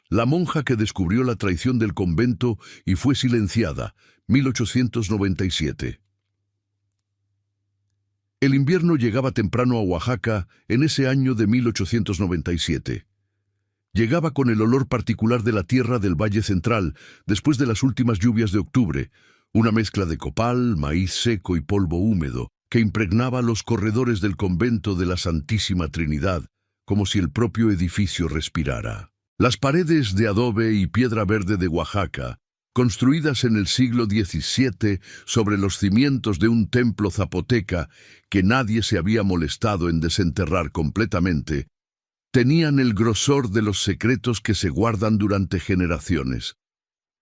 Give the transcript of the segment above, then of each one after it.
La monja que descubrió la traición del convento y fue silenciada, 1897. El invierno llegaba temprano a Oaxaca en ese año de 1897. Llegaba con el olor particular de la tierra del Valle Central, después de las últimas lluvias de octubre, una mezcla de copal, maíz seco y polvo húmedo, que impregnaba los corredores del convento de la Santísima Trinidad, como si el propio edificio respirara. Las paredes de adobe y piedra verde de Oaxaca, construidas en el siglo XVII sobre los cimientos de un templo zapoteca que nadie se había molestado en desenterrar completamente, tenían el grosor de los secretos que se guardan durante generaciones.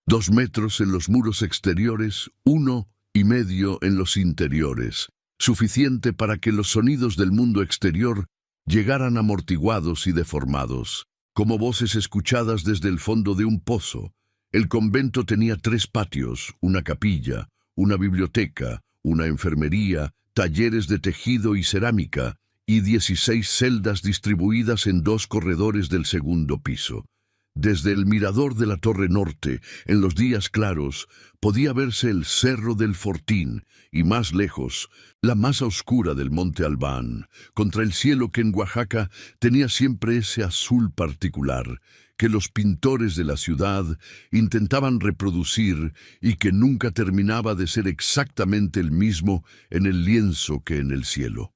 2 metros en los muros exteriores, 1,5 en los interiores, suficiente para que los sonidos del mundo exterior llegaran amortiguados y deformados, como voces escuchadas desde el fondo de un pozo. El convento tenía 3 patios, una capilla, una biblioteca, una enfermería, talleres de tejido y cerámica, y 16 celdas distribuidas en 2 corredores del segundo piso. Desde el mirador de la Torre Norte, en los días claros, podía verse el Cerro del Fortín, y más lejos, la masa oscura del Monte Albán, contra el cielo que en Oaxaca tenía siempre ese azul particular, que los pintores de la ciudad intentaban reproducir y que nunca terminaba de ser exactamente el mismo en el lienzo que en el cielo.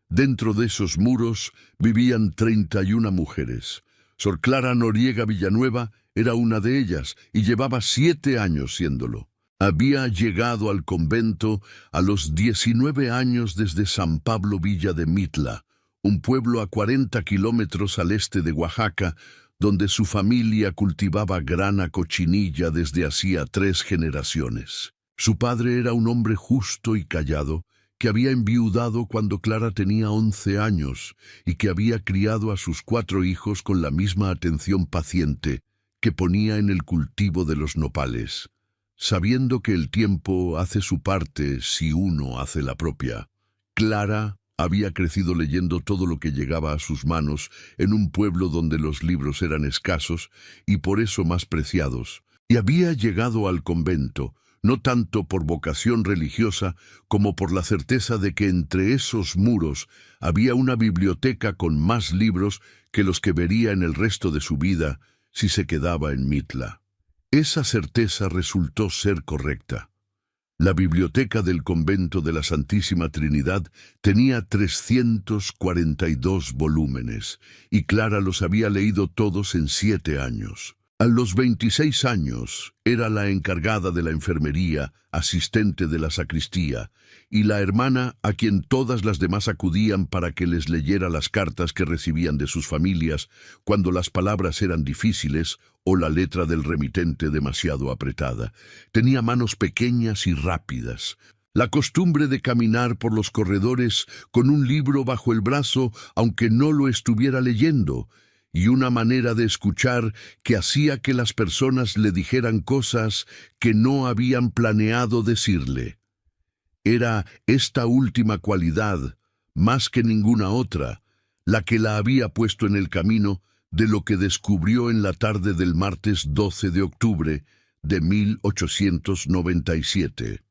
Dentro de esos muros vivían 31 mujeres. Sor Clara Noriega Villanueva era una de ellas y llevaba 7 años siéndolo. Había llegado al convento a los 19 años desde San Pablo Villa de Mitla, un pueblo a 40 kilómetros al este de Oaxaca, donde su familia cultivaba grana cochinilla desde hacía 3 generaciones. Su padre era un hombre justo y callado, que había enviudado cuando Clara tenía 11 años y que había criado a sus 4 hijos con la misma atención paciente que ponía en el cultivo de los nopales, sabiendo que el tiempo hace su parte si uno hace la propia. Clara había crecido leyendo todo lo que llegaba a sus manos en un pueblo donde los libros eran escasos y por eso más preciados, y había llegado al convento no tanto por vocación religiosa como por la certeza de que entre esos muros había una biblioteca con más libros que los que vería en el resto de su vida si se quedaba en Mitla. Esa certeza resultó ser correcta. La biblioteca del convento de la Santísima Trinidad tenía 342 volúmenes, y Clara los había leído todos en 7 años. A los 26 años era la encargada de la enfermería, asistente de la sacristía, y la hermana a quien todas las demás acudían para que les leyera las cartas que recibían de sus familias cuando las palabras eran difíciles o la letra del remitente demasiado apretada. Tenía manos pequeñas y rápidas. La costumbre de caminar por los corredores con un libro bajo el brazo, aunque no lo estuviera leyendo, y una manera de escuchar que hacía que las personas le dijeran cosas que no habían planeado decirle. Era esta última cualidad, más que ninguna otra, la que la había puesto en el camino de lo que descubrió en la tarde del martes 12 de octubre de 1897.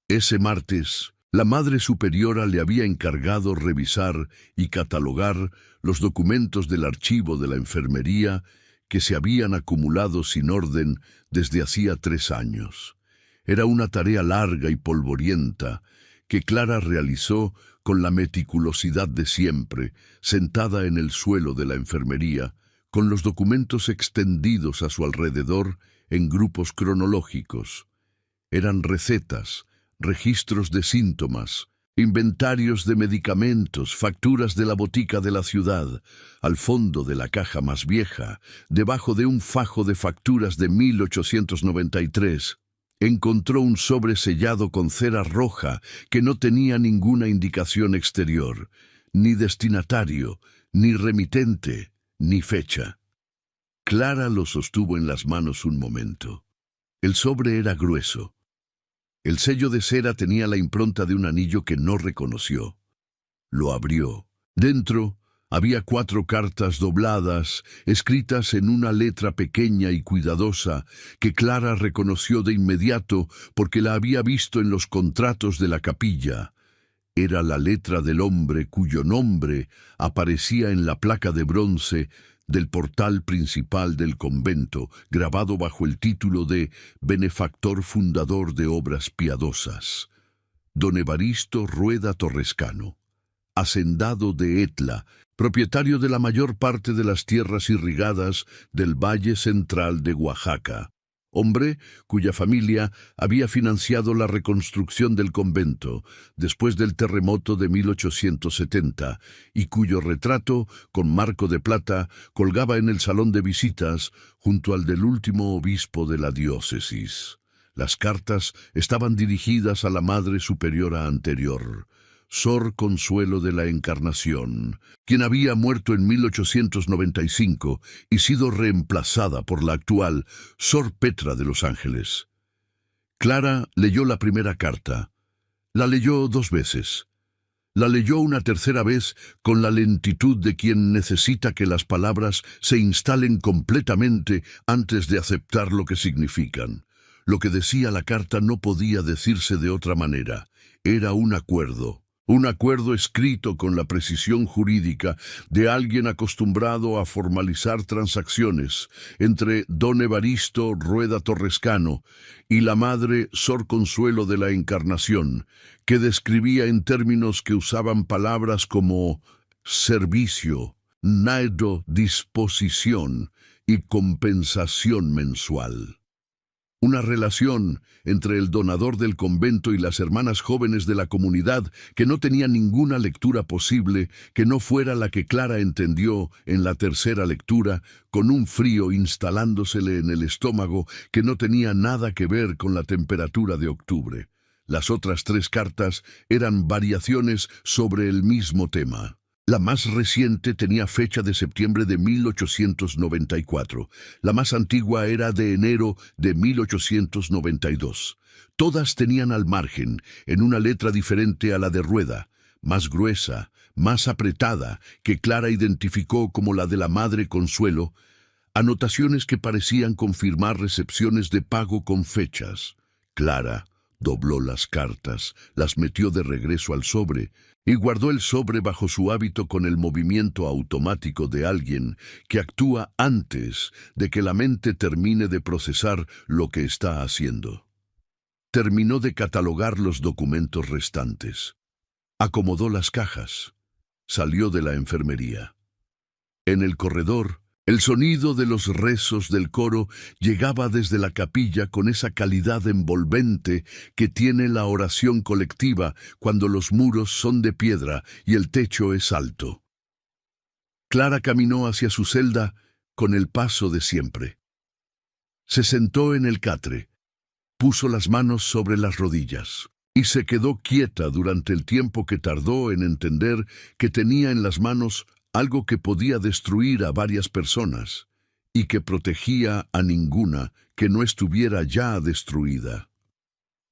Ese martes, la Madre Superiora le había encargado revisar y catalogar los documentos del archivo de la enfermería que se habían acumulado sin orden desde hacía 3 años. Era una tarea larga y polvorienta que Clara realizó con la meticulosidad de siempre, sentada en el suelo de la enfermería, con los documentos extendidos a su alrededor en grupos cronológicos. Eran recetas, registros de síntomas, inventarios de medicamentos, facturas de la botica de la ciudad. Al fondo de la caja más vieja, debajo de un fajo de facturas de 1893, encontró un sobre sellado con cera roja que no tenía ninguna indicación exterior, ni destinatario, ni remitente, ni fecha. Clara lo sostuvo en las manos un momento. El sobre era grueso. El sello de cera tenía la impronta de un anillo que no reconoció. Lo abrió. Dentro Había 4 cartas dobladas, escritas en una letra pequeña y cuidadosa, que Clara reconoció de inmediato porque la había visto en los contratos de la capilla. Era la letra del hombre cuyo nombre aparecía en la placa de bronce del portal principal del convento, grabado bajo el título de Benefactor Fundador de Obras Piadosas. Don Evaristo Rueda Torrescano, hacendado de Etla, propietario de la mayor parte de las tierras irrigadas del Valle Central de Oaxaca, hombre cuya familia había financiado la reconstrucción del convento después del terremoto de 1870 y cuyo retrato, con marco de plata, colgaba en el salón de visitas junto al del último obispo de la diócesis. Las cartas estaban dirigidas a la Madre Superiora anterior, Sor Consuelo de la Encarnación, quien había muerto en 1895 y sido reemplazada por la actual Sor Petra de los Ángeles. Clara leyó la primera carta. La leyó 2 veces. La leyó una tercera vez con la lentitud de quien necesita que las palabras se instalen completamente antes de aceptar lo que significan. Lo que decía la carta no podía decirse de otra manera. Era un acuerdo escrito con la precisión jurídica de alguien acostumbrado a formalizar transacciones entre don Evaristo Rueda Torrescano y la madre Sor Consuelo de la Encarnación, que describía en términos que usaban palabras como servicio, naedo, disposición y compensación mensual. Una relación entre el donador del convento y las hermanas jóvenes de la comunidad que no tenía ninguna lectura posible que no fuera la que Clara entendió en la tercera lectura, con un frío instalándosele en el estómago que no tenía nada que ver con la temperatura de octubre. Las otras 3 cartas eran variaciones sobre el mismo tema. La más reciente tenía fecha de septiembre de 1894. La más antigua era de enero de 1892. Todas tenían al margen, en una letra diferente a la de Rueda, más gruesa, más apretada, que Clara identificó como la de la Madre Consuelo, anotaciones que parecían confirmar recepciones de pago con fechas. Clara dobló las cartas, las metió de regreso al sobre y guardó el sobre bajo su hábito con el movimiento automático de alguien que actúa antes de que la mente termine de procesar lo que está haciendo. Terminó de catalogar los documentos restantes. Acomodó las cajas. Salió de la enfermería. En el corredor, el sonido de los rezos del coro llegaba desde la capilla con esa calidad envolvente que tiene la oración colectiva cuando los muros son de piedra y el techo es alto. Clara caminó hacia su celda con el paso de siempre. Se sentó en el catre, puso las manos sobre las rodillas y se quedó quieta durante el tiempo que tardó en entender que tenía en las manos algo que podía destruir a varias personas y que protegía a ninguna que no estuviera ya destruida.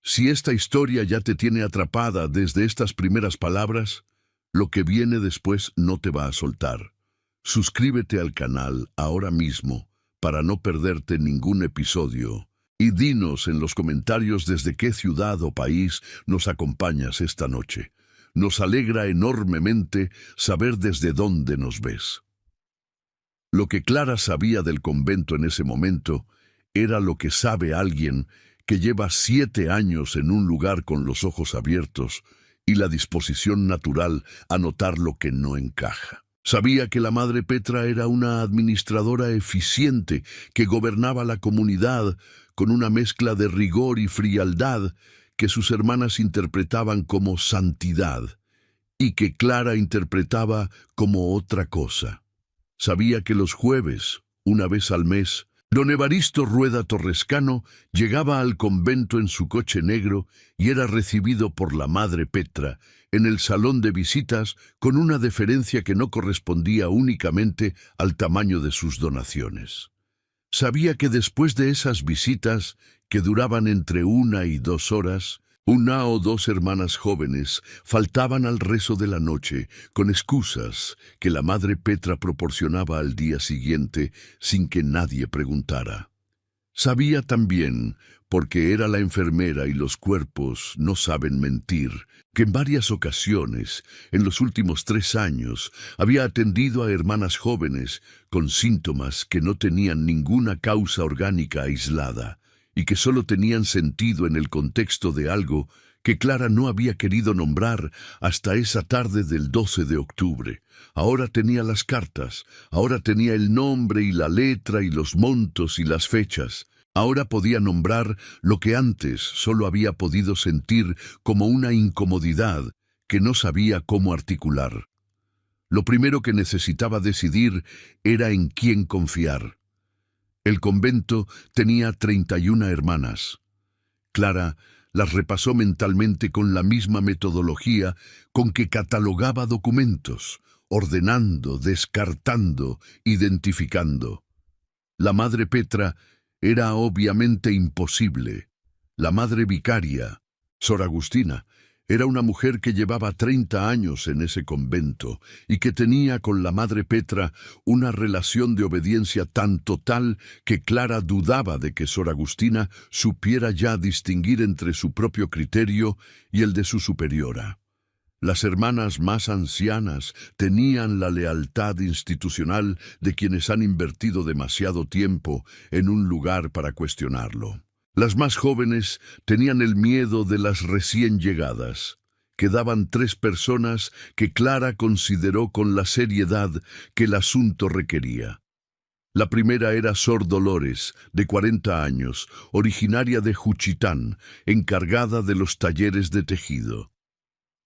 Si esta historia ya te tiene atrapada desde estas primeras palabras, lo que viene después no te va a soltar. Suscríbete al canal ahora mismo para no perderte ningún episodio y dinos en los comentarios desde qué ciudad o país nos acompañas esta noche. Nos alegra enormemente saber desde dónde nos ves. Lo que Clara sabía del convento en ese momento era lo que sabe alguien que lleva 7 años en un lugar con los ojos abiertos y la disposición natural a notar lo que no encaja. Sabía que la Madre Petra era una administradora eficiente que gobernaba la comunidad con una mezcla de rigor y frialdad que sus hermanas interpretaban como santidad y que Clara interpretaba como otra cosa. Sabía que los jueves, una vez al mes, don Evaristo Rueda Torrescano llegaba al convento en su coche negro y era recibido por la Madre Petra en el salón de visitas con una deferencia que no correspondía únicamente al tamaño de sus donaciones. Sabía que después de esas visitas, que duraban entre 1 y 2 horas, Una o dos hermanas jóvenes faltaban al rezo de la noche con excusas que la madre Petra proporcionaba al día siguiente sin que nadie preguntara. Sabía también, porque era la enfermera y los cuerpos no saben mentir, que en varias ocasiones, en los últimos 3 años, había atendido a hermanas jóvenes con síntomas que no tenían ninguna causa orgánica aislada y que solo tenían sentido en el contexto de algo que Clara no había querido nombrar hasta esa tarde del 12 de octubre. Ahora tenía las cartas, ahora tenía el nombre y la letra y los montos y las fechas. Ahora podía nombrar lo que antes solo había podido sentir como una incomodidad que no sabía cómo articular. Lo primero que necesitaba decidir era en quién confiar. El convento tenía 31 hermanas. Clara las repasó mentalmente con la misma metodología con que catalogaba documentos, ordenando, descartando, identificando. La madre Petra era obviamente imposible. La madre vicaria, Sor Agustina, era una mujer que llevaba 30 años en ese convento y que tenía con la madre Petra una relación de obediencia tan total que Clara dudaba de que Sor Agustina supiera ya distinguir entre su propio criterio y el de su superiora. Las hermanas más ancianas tenían la lealtad institucional de quienes han invertido demasiado tiempo en un lugar para cuestionarlo. Las más jóvenes tenían el miedo de las recién llegadas. Quedaban 3 personas que Clara consideró con la seriedad que el asunto requería. La primera era Sor Dolores, de 40 años, originaria de Juchitán, encargada de los talleres de tejido.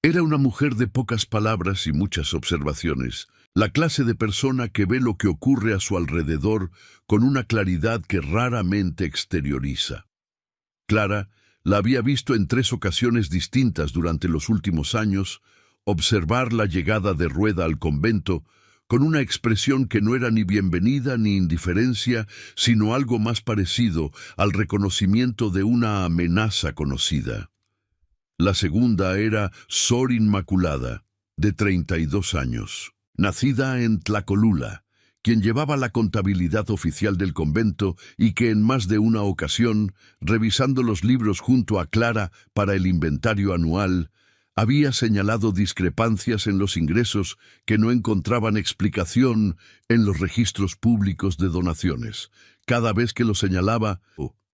Era una mujer de pocas palabras y muchas observaciones, la clase de persona que ve lo que ocurre a su alrededor con una claridad que raramente exterioriza. Clara la había visto en 3 ocasiones distintas durante los últimos años, observar la llegada de Rueda al convento con una expresión que no era ni bienvenida ni indiferencia, sino algo más parecido al reconocimiento de una amenaza conocida. La segunda era Sor Inmaculada, de 32 años, nacida en Tlacolula, quien llevaba la contabilidad oficial del convento y que en más de una ocasión, revisando los libros junto a Clara para el inventario anual, había señalado discrepancias en los ingresos que no encontraban explicación en los registros públicos de donaciones. Cada vez que lo señalaba,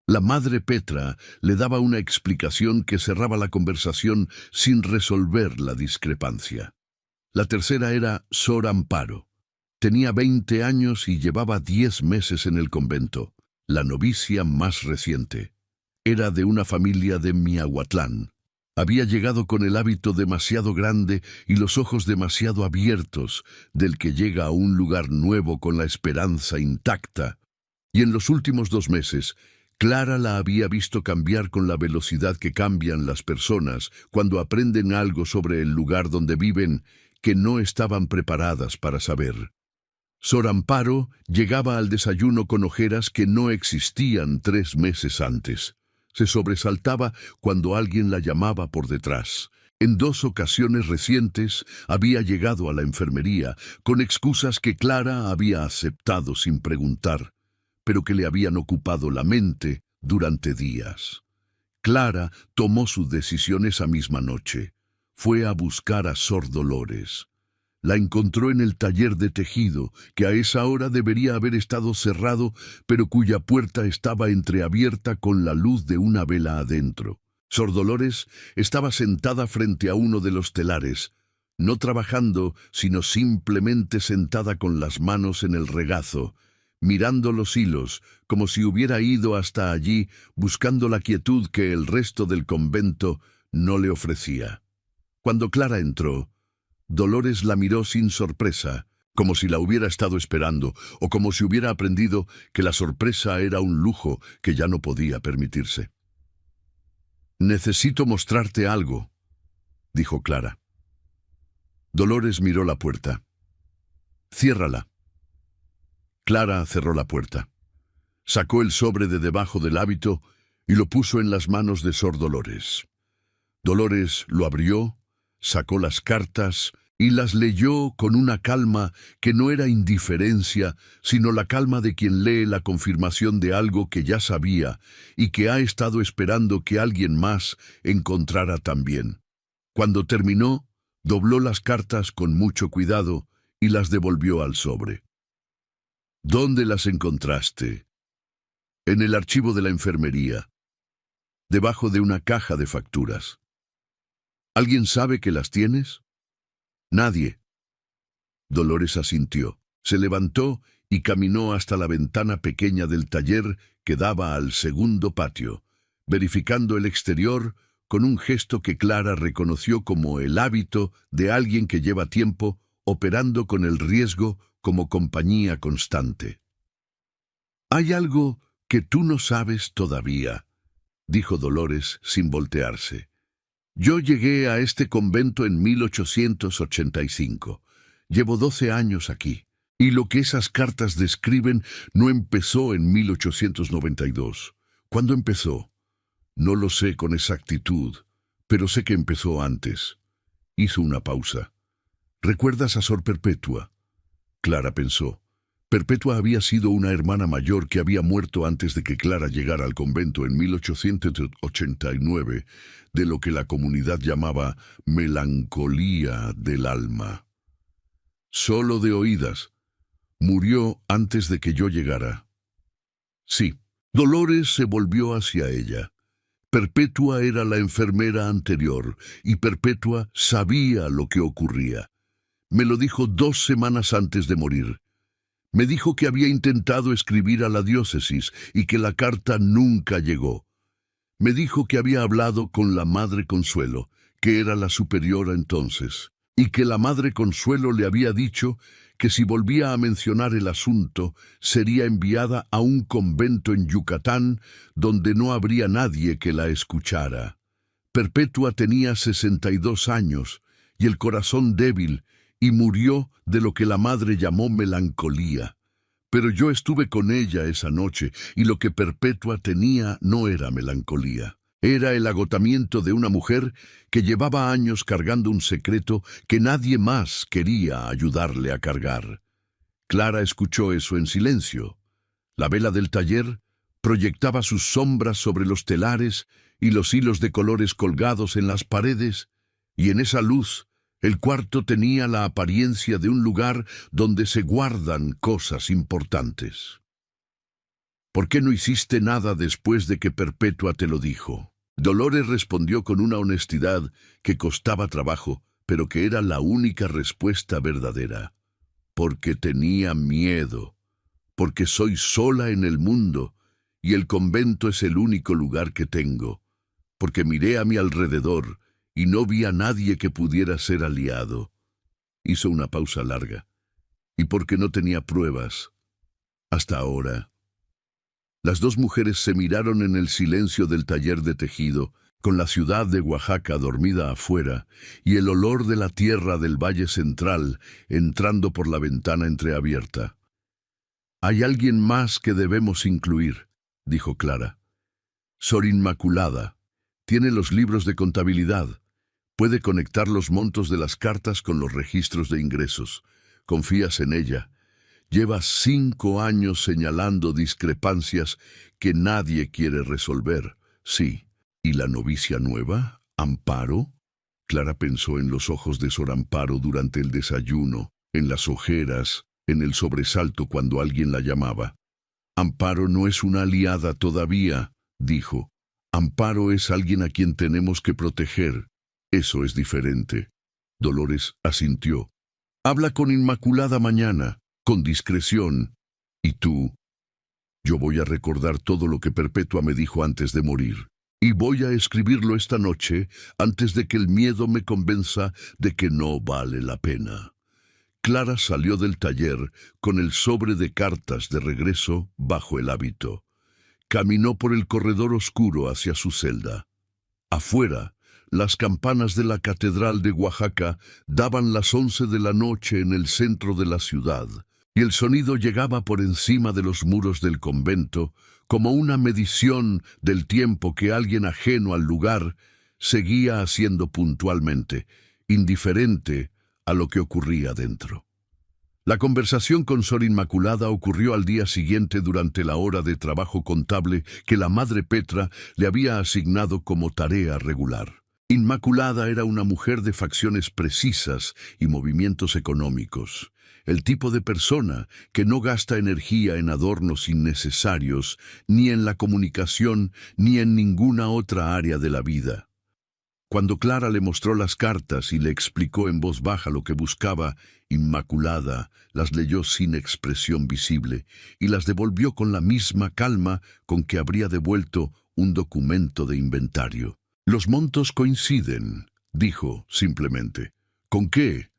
la madre Petra le daba una explicación que cerraba la conversación sin resolver la discrepancia. La tercera era Sor Amparo. Tenía 20 años y llevaba 10 meses en el convento, la novicia más reciente. Era de una familia de Miahuatlán. Había llegado con el hábito demasiado grande y los ojos demasiado abiertos del que llega a un lugar nuevo con la esperanza intacta. Y en los últimos 2 meses, Clara la había visto cambiar con la velocidad que cambian las personas cuando aprenden algo sobre el lugar donde viven que no estaban preparadas para saber. Sor Amparo llegaba al desayuno con ojeras que no existían 3 meses antes. Se sobresaltaba cuando alguien la llamaba por detrás. En 2 ocasiones recientes había llegado a la enfermería con excusas que Clara había aceptado sin preguntar, pero que le habían ocupado la mente durante días. Clara tomó su decisión esa misma noche. Fue a buscar a Sor Dolores. La encontró en el taller de tejido, que a esa hora debería haber estado cerrado, pero cuya puerta estaba entreabierta con la luz de una vela adentro. Sor Dolores estaba sentada frente a uno de los telares, no trabajando, sino simplemente sentada con las manos en el regazo, mirando los hilos, como si hubiera ido hasta allí buscando la quietud que el resto del convento no le ofrecía. Cuando Clara entró, Dolores la miró sin sorpresa, como si la hubiera estado esperando, o como si hubiera aprendido que la sorpresa era un lujo que ya no podía permitirse. «Necesito mostrarte algo», dijo Clara. Dolores miró la puerta. «Ciérrala». Clara cerró la puerta. Sacó el sobre de debajo del hábito y lo puso en las manos de Sor Dolores. Dolores lo abrió, sacó las cartas y las leyó con una calma que no era indiferencia, sino la calma de quien lee la confirmación de algo que ya sabía y que ha estado esperando que alguien más encontrara también. Cuando terminó, dobló las cartas con mucho cuidado y las devolvió al sobre. ¿Dónde las encontraste? En el archivo de la enfermería, debajo de una caja de facturas. ¿Alguien sabe que las tienes? Nadie. Dolores asintió. Se levantó y caminó hasta la ventana pequeña del taller que daba al segundo patio, verificando el exterior con un gesto que Clara reconoció como el hábito de alguien que lleva tiempo operando con el riesgo como compañía constante. «Hay algo que tú no sabes todavía», dijo Dolores sin voltearse. «Yo llegué a este convento en 1885. Llevo 12 años aquí, y lo que esas cartas describen no empezó en 1892. ¿Cuándo empezó? No lo sé con exactitud, pero sé que empezó antes». Hizo una pausa. «¿Recuerdas a Sor Perpetua?». Clara pensó. Perpetua había sido una hermana mayor que había muerto antes de que Clara llegara al convento en 1889, de lo que la comunidad llamaba melancolía del alma. «Solo de oídas. Murió antes de que yo llegara». «Sí». Dolores se volvió hacia ella. Perpetua era la enfermera anterior, y Perpetua sabía lo que ocurría. Me lo dijo 2 semanas antes de morir. Me dijo que había intentado escribir a la diócesis y que la carta nunca llegó. Me dijo que había hablado con la Madre Consuelo, que era la superiora entonces, y que la Madre Consuelo le había dicho que si volvía a mencionar el asunto, sería enviada a un convento en Yucatán donde no habría nadie que la escuchara. Perpetua tenía 62 años y el corazón débil, y murió de lo que la madre llamó melancolía. Pero yo estuve con ella esa noche, y lo que Perpetua tenía no era melancolía. Era el agotamiento de una mujer que llevaba años cargando un secreto que nadie más quería ayudarle a cargar. Clara escuchó eso en silencio. La vela del taller proyectaba sus sombras sobre los telares y los hilos de colores colgados en las paredes, y en esa luz el cuarto tenía la apariencia de un lugar donde se guardan cosas importantes. «¿Por qué no hiciste nada después de que Perpetua te lo dijo?». Dolores respondió con una honestidad que costaba trabajo, pero que era la única respuesta verdadera. «Porque tenía miedo, porque soy sola en el mundo, y el convento es el único lugar que tengo, porque miré a mi alrededor y no vi a nadie que pudiera ser aliado». Hizo una pausa larga. «Y porque no tenía pruebas. Hasta ahora». Las 2 mujeres se miraron en el silencio del taller de tejido, con la ciudad de Oaxaca dormida afuera, y el olor de la tierra del Valle Central entrando por la ventana entreabierta. «Hay alguien más que debemos incluir», dijo Clara. «Sor Inmaculada. Tiene los libros de contabilidad. Puede conectar los montos de las cartas con los registros de ingresos. Confías en ella. Lleva 5 años señalando discrepancias que nadie quiere resolver. Sí. ¿Y la novicia nueva? ¿Amparo?». Clara pensó en los ojos de Sor Amparo durante el desayuno, en las ojeras, en el sobresalto cuando alguien la llamaba. «Amparo no es una aliada todavía», dijo. «Amparo es alguien a quien tenemos que proteger. Eso es diferente». Dolores asintió. «Habla con Inmaculada mañana, con discreción. ¿Y tú?». «Yo voy a recordar todo lo que Perpetua me dijo antes de morir. Y voy a escribirlo esta noche antes de que el miedo me convenza de que no vale la pena». Clara salió del taller con el sobre de cartas de regreso bajo el hábito. Caminó por el corredor oscuro hacia su celda. Afuera, las campanas de la Catedral de Oaxaca daban las 11 de la noche en el centro de la ciudad, y el sonido llegaba por encima de los muros del convento como una medición del tiempo que alguien ajeno al lugar seguía haciendo puntualmente, indiferente a lo que ocurría dentro. La conversación con Sor Inmaculada ocurrió al día siguiente durante la hora de trabajo contable que la Madre Petra le había asignado como tarea regular. Inmaculada era una mujer de facciones precisas y movimientos económicos, el tipo de persona que no gasta energía en adornos innecesarios, ni en la comunicación, ni en ninguna otra área de la vida. Cuando Clara le mostró las cartas y le explicó en voz baja lo que buscaba, Inmaculada las leyó sin expresión visible y las devolvió con la misma calma con que habría devuelto un documento de inventario. «Los montos coinciden», dijo simplemente. «¿Con qué?»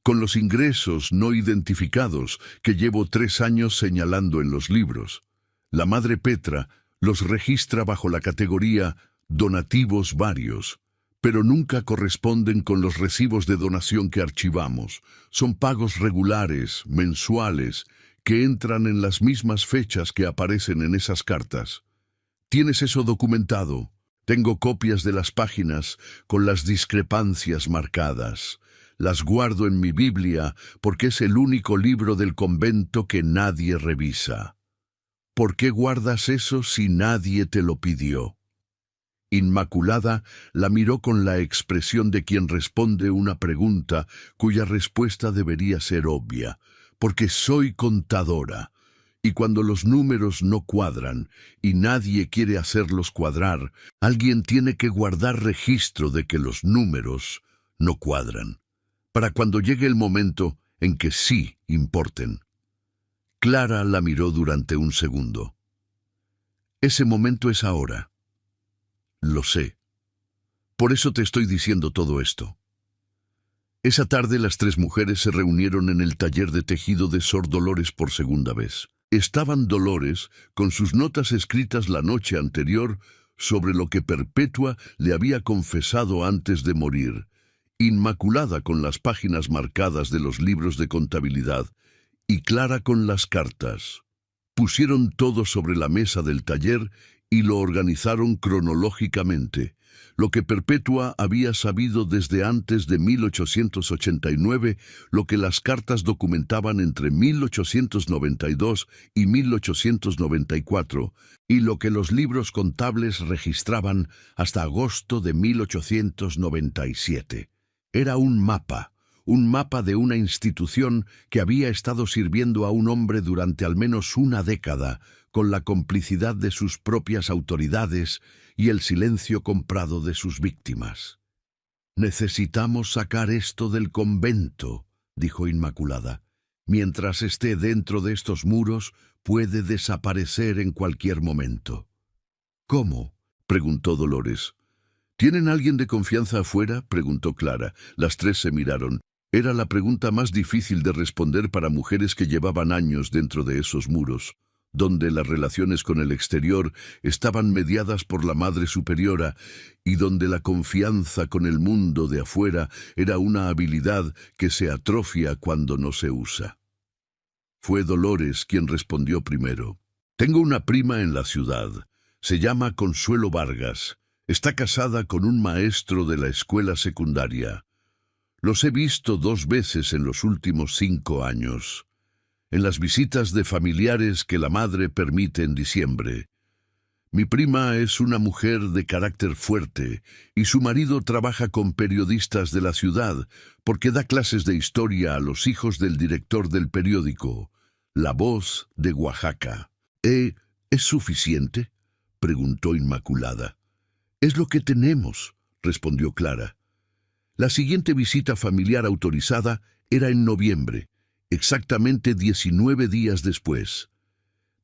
«Con los ingresos no identificados que llevo 3 años señalando en los libros. La Madre Petra los registra bajo la categoría donativos varios, pero nunca corresponden con los recibos de donación que archivamos. Son pagos regulares, mensuales, que entran en las mismas fechas que aparecen en esas cartas. ¿Tienes eso documentado?» «Tengo copias de las páginas con las discrepancias marcadas. Las guardo en mi Biblia porque es el único libro del convento que nadie revisa». «¿Por qué guardas eso si nadie te lo pidió?» Inmaculada la miró con la expresión de quien responde una pregunta cuya respuesta debería ser obvia. «Porque soy contadora, y cuando los números no cuadran y nadie quiere hacerlos cuadrar, alguien tiene que guardar registro de que los números no cuadran, para cuando llegue el momento en que sí importen». Clara la miró durante un segundo. «Ese momento es ahora». «Lo sé. Por eso te estoy diciendo todo esto». Esa tarde las 3 mujeres se reunieron en el taller de tejido de Sor Dolores por segunda vez. Estaban Dolores con sus notas escritas la noche anterior sobre lo que Perpetua le había confesado antes de morir, Inmaculada con las páginas marcadas de los libros de contabilidad y Clara con las cartas. Pusieron todo sobre la mesa del taller y lo organizaron cronológicamente, lo que Perpetua había sabido desde antes de 1889, lo que las cartas documentaban entre 1892 y 1894, y lo que los libros contables registraban hasta agosto de 1897. Era un mapa de una institución que había estado sirviendo a un hombre durante al menos una década, con la complicidad de sus propias autoridades y el silencio comprado de sus víctimas. «Necesitamos sacar esto del convento», dijo Inmaculada. «Mientras esté dentro de estos muros, puede desaparecer en cualquier momento». «¿Cómo?», preguntó Dolores. «¿Tienen alguien de confianza afuera?», preguntó Clara. Las 3 se miraron. Era la pregunta más difícil de responder para mujeres que llevaban años dentro de esos muros, donde las relaciones con el exterior estaban mediadas por la Madre Superiora y donde la confianza con el mundo de afuera era una habilidad que se atrofia cuando no se usa. Fue Dolores quien respondió primero. «Tengo una prima en la ciudad. Se llama Consuelo Vargas. Está casada con un maestro de la escuela secundaria. Los he visto 2 veces en los últimos 5 años. En las visitas de familiares que la madre permite en diciembre. Mi prima es una mujer de carácter fuerte y su marido trabaja con periodistas de la ciudad porque da clases de historia a los hijos del director del periódico, La Voz de Oaxaca. ¿Es suficiente?», preguntó Inmaculada. «Es lo que tenemos», respondió Clara. La siguiente visita familiar autorizada era en noviembre, exactamente 19 días después.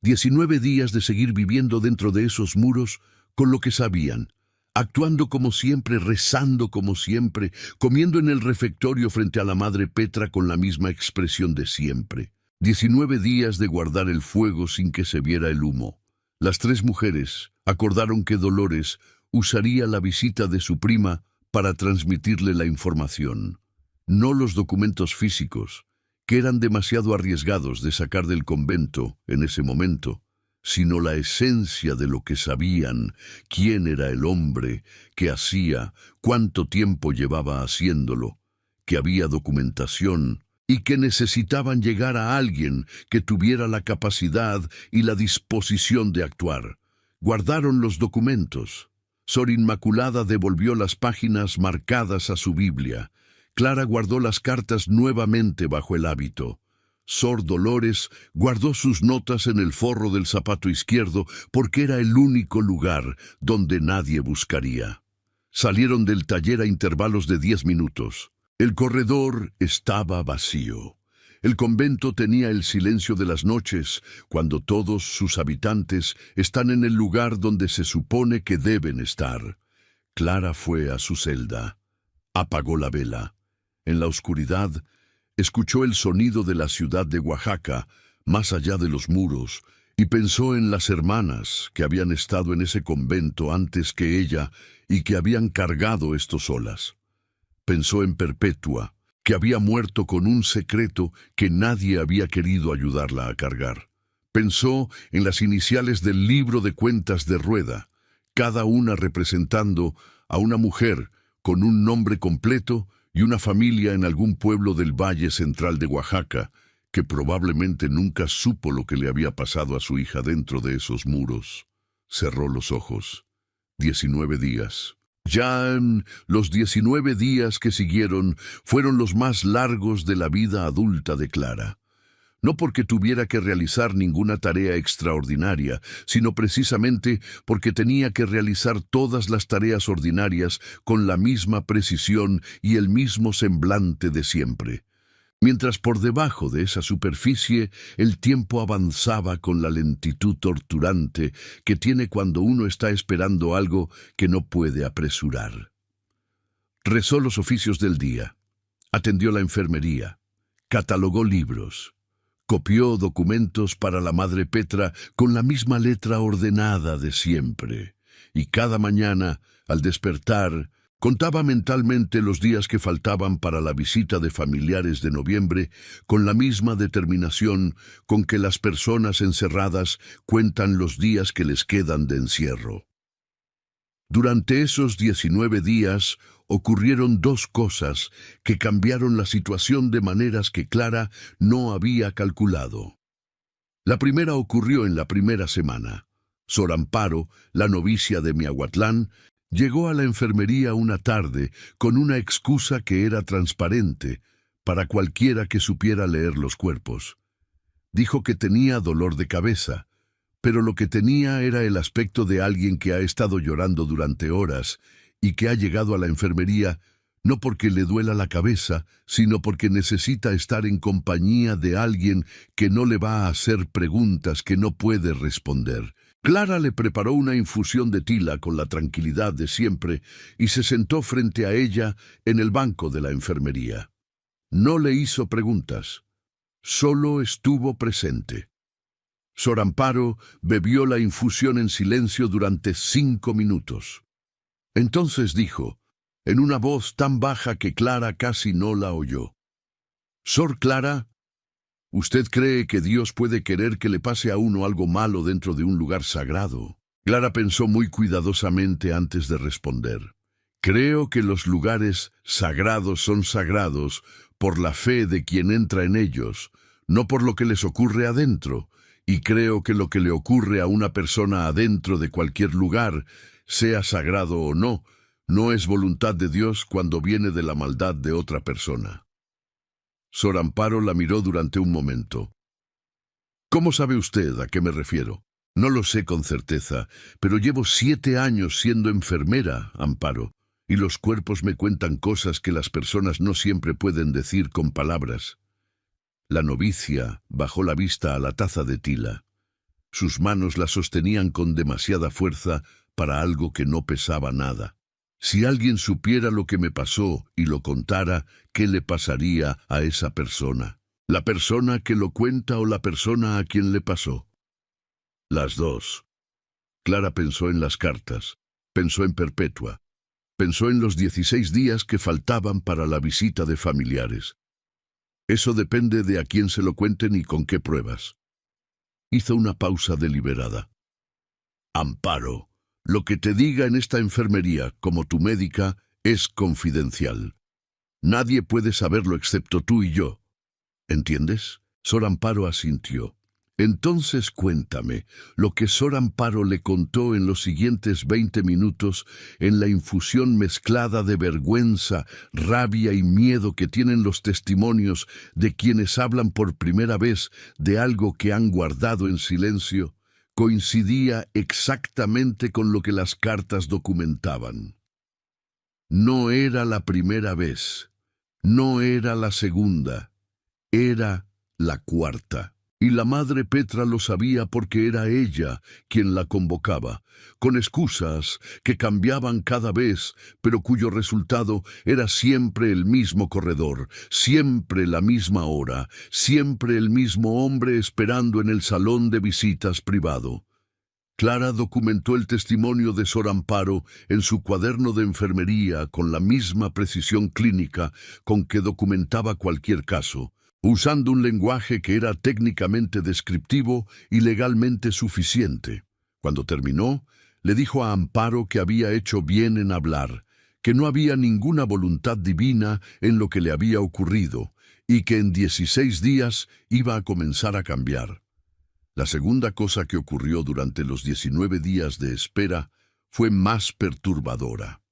19 días de seguir viviendo dentro de esos muros con lo que sabían, actuando como siempre, rezando como siempre, comiendo en el refectorio frente a la Madre Petra con la misma expresión de siempre. 19 días de guardar el fuego sin que se viera el humo. Las 3 mujeres acordaron que Dolores usaría la visita de su prima para transmitirle la información, no los documentos físicos, que eran demasiado arriesgados de sacar del convento en ese momento, sino la esencia de lo que sabían, quién era el hombre, qué hacía, cuánto tiempo llevaba haciéndolo, que había documentación y que necesitaban llegar a alguien que tuviera la capacidad y la disposición de actuar. Guardaron los documentos. Sor Inmaculada devolvió las páginas marcadas a su Biblia. Clara guardó las cartas nuevamente bajo el hábito. Sor Dolores guardó sus notas en el forro del zapato izquierdo porque era el único lugar donde nadie buscaría. Salieron del taller a intervalos de 10 minutos. El corredor estaba vacío. El convento tenía el silencio de las noches, cuando todos sus habitantes están en el lugar donde se supone que deben estar. Clara fue a su celda. Apagó la vela. En la oscuridad, escuchó el sonido de la ciudad de Oaxaca, más allá de los muros, y pensó en las hermanas que habían estado en ese convento antes que ella y que habían cargado esto solas. Pensó en Perpetua, que había muerto con un secreto que nadie había querido ayudarla a cargar. Pensó en las iniciales del libro de cuentas de Rueda, cada una representando a una mujer con un nombre completo y una familia en algún pueblo del Valle Central de Oaxaca, que probablemente nunca supo lo que le había pasado a su hija dentro de esos muros. Cerró los ojos. 19 días. Ya los 19 días que siguieron fueron los más largos de la vida adulta de Clara. No porque tuviera que realizar ninguna tarea extraordinaria, sino precisamente porque tenía que realizar todas las tareas ordinarias con la misma precisión y el mismo semblante de siempre. Mientras por debajo de esa superficie el tiempo avanzaba con la lentitud torturante que tiene cuando uno está esperando algo que no puede apresurar. Rezó los oficios del día, atendió la enfermería, catalogó libros, copió documentos para la Madre Petra con la misma letra ordenada de siempre, y cada mañana, al despertar, contaba mentalmente los días que faltaban para la visita de familiares de noviembre con la misma determinación con que las personas encerradas cuentan los días que les quedan de encierro. Durante esos 19 días ocurrieron dos cosas que cambiaron la situación de maneras que Clara no había calculado. La primera ocurrió en la primera semana. Sor Amparo, la novicia de Miahuatlán, llegó a la enfermería una tarde con una excusa que era transparente para cualquiera que supiera leer los cuerpos. Dijo que tenía dolor de cabeza, pero lo que tenía era el aspecto de alguien que ha estado llorando durante horas y que ha llegado a la enfermería no porque le duela la cabeza, sino porque necesita estar en compañía de alguien que no le va a hacer preguntas que no puede responder. Clara le preparó una infusión de tila con la tranquilidad de siempre y se sentó frente a ella en el banco de la enfermería. No le hizo preguntas, solo estuvo presente. Sor Amparo bebió la infusión en silencio durante 5 minutos. Entonces dijo, en una voz tan baja que Clara casi no la oyó: «Sor Clara, ¿usted cree que Dios puede querer que le pase a uno algo malo dentro de un lugar sagrado?» Clara pensó muy cuidadosamente antes de responder. «Creo que los lugares sagrados son sagrados por la fe de quien entra en ellos, no por lo que les ocurre adentro, y creo que lo que le ocurre a una persona adentro de cualquier lugar, sea sagrado o no, no es voluntad de Dios cuando viene de la maldad de otra persona». Sor Amparo la miró durante un momento. «¿Cómo sabe usted a qué me refiero?» «No lo sé con certeza, pero llevo 7 años siendo enfermera, Amparo, y los cuerpos me cuentan cosas que las personas no siempre pueden decir con palabras». La novicia bajó la vista a la taza de tila. Sus manos la sostenían con demasiada fuerza para algo que no pesaba nada. Si alguien supiera lo que me pasó y lo contara, ¿qué le pasaría a esa persona? ¿La persona que lo cuenta o la persona a quien le pasó? Las dos. Clara pensó en las cartas, pensó en Perpetua, pensó en los 16 días que faltaban para la visita de familiares. Eso depende de a quién se lo cuenten y con qué pruebas. Hizo una pausa deliberada. Amparo, lo que te diga en esta enfermería, como tu médica, es confidencial. Nadie puede saberlo excepto tú y yo. ¿Entiendes? Sor Amparo asintió. Entonces cuéntame lo que Sor Amparo le contó en los siguientes 20 minutos en la infusión mezclada de vergüenza, rabia y miedo que tienen los testimonios de quienes hablan por primera vez de algo que han guardado en silencio. Coincidía exactamente con lo que las cartas documentaban. No era la primera vez, no era la segunda, era la cuarta. Y la madre Petra lo sabía porque era ella quien la convocaba, con excusas que cambiaban cada vez, pero cuyo resultado era siempre el mismo corredor, siempre la misma hora, siempre el mismo hombre esperando en el salón de visitas privado. Clara documentó el testimonio de Sor Amparo en su cuaderno de enfermería con la misma precisión clínica con que documentaba cualquier caso, usando un lenguaje que era técnicamente descriptivo y legalmente suficiente. Cuando terminó, le dijo a Amparo que había hecho bien en hablar, que no había ninguna voluntad divina en lo que le había ocurrido, y que en 16 días iba a comenzar a cambiar. La segunda cosa que ocurrió durante los 19 días de espera fue más perturbadora.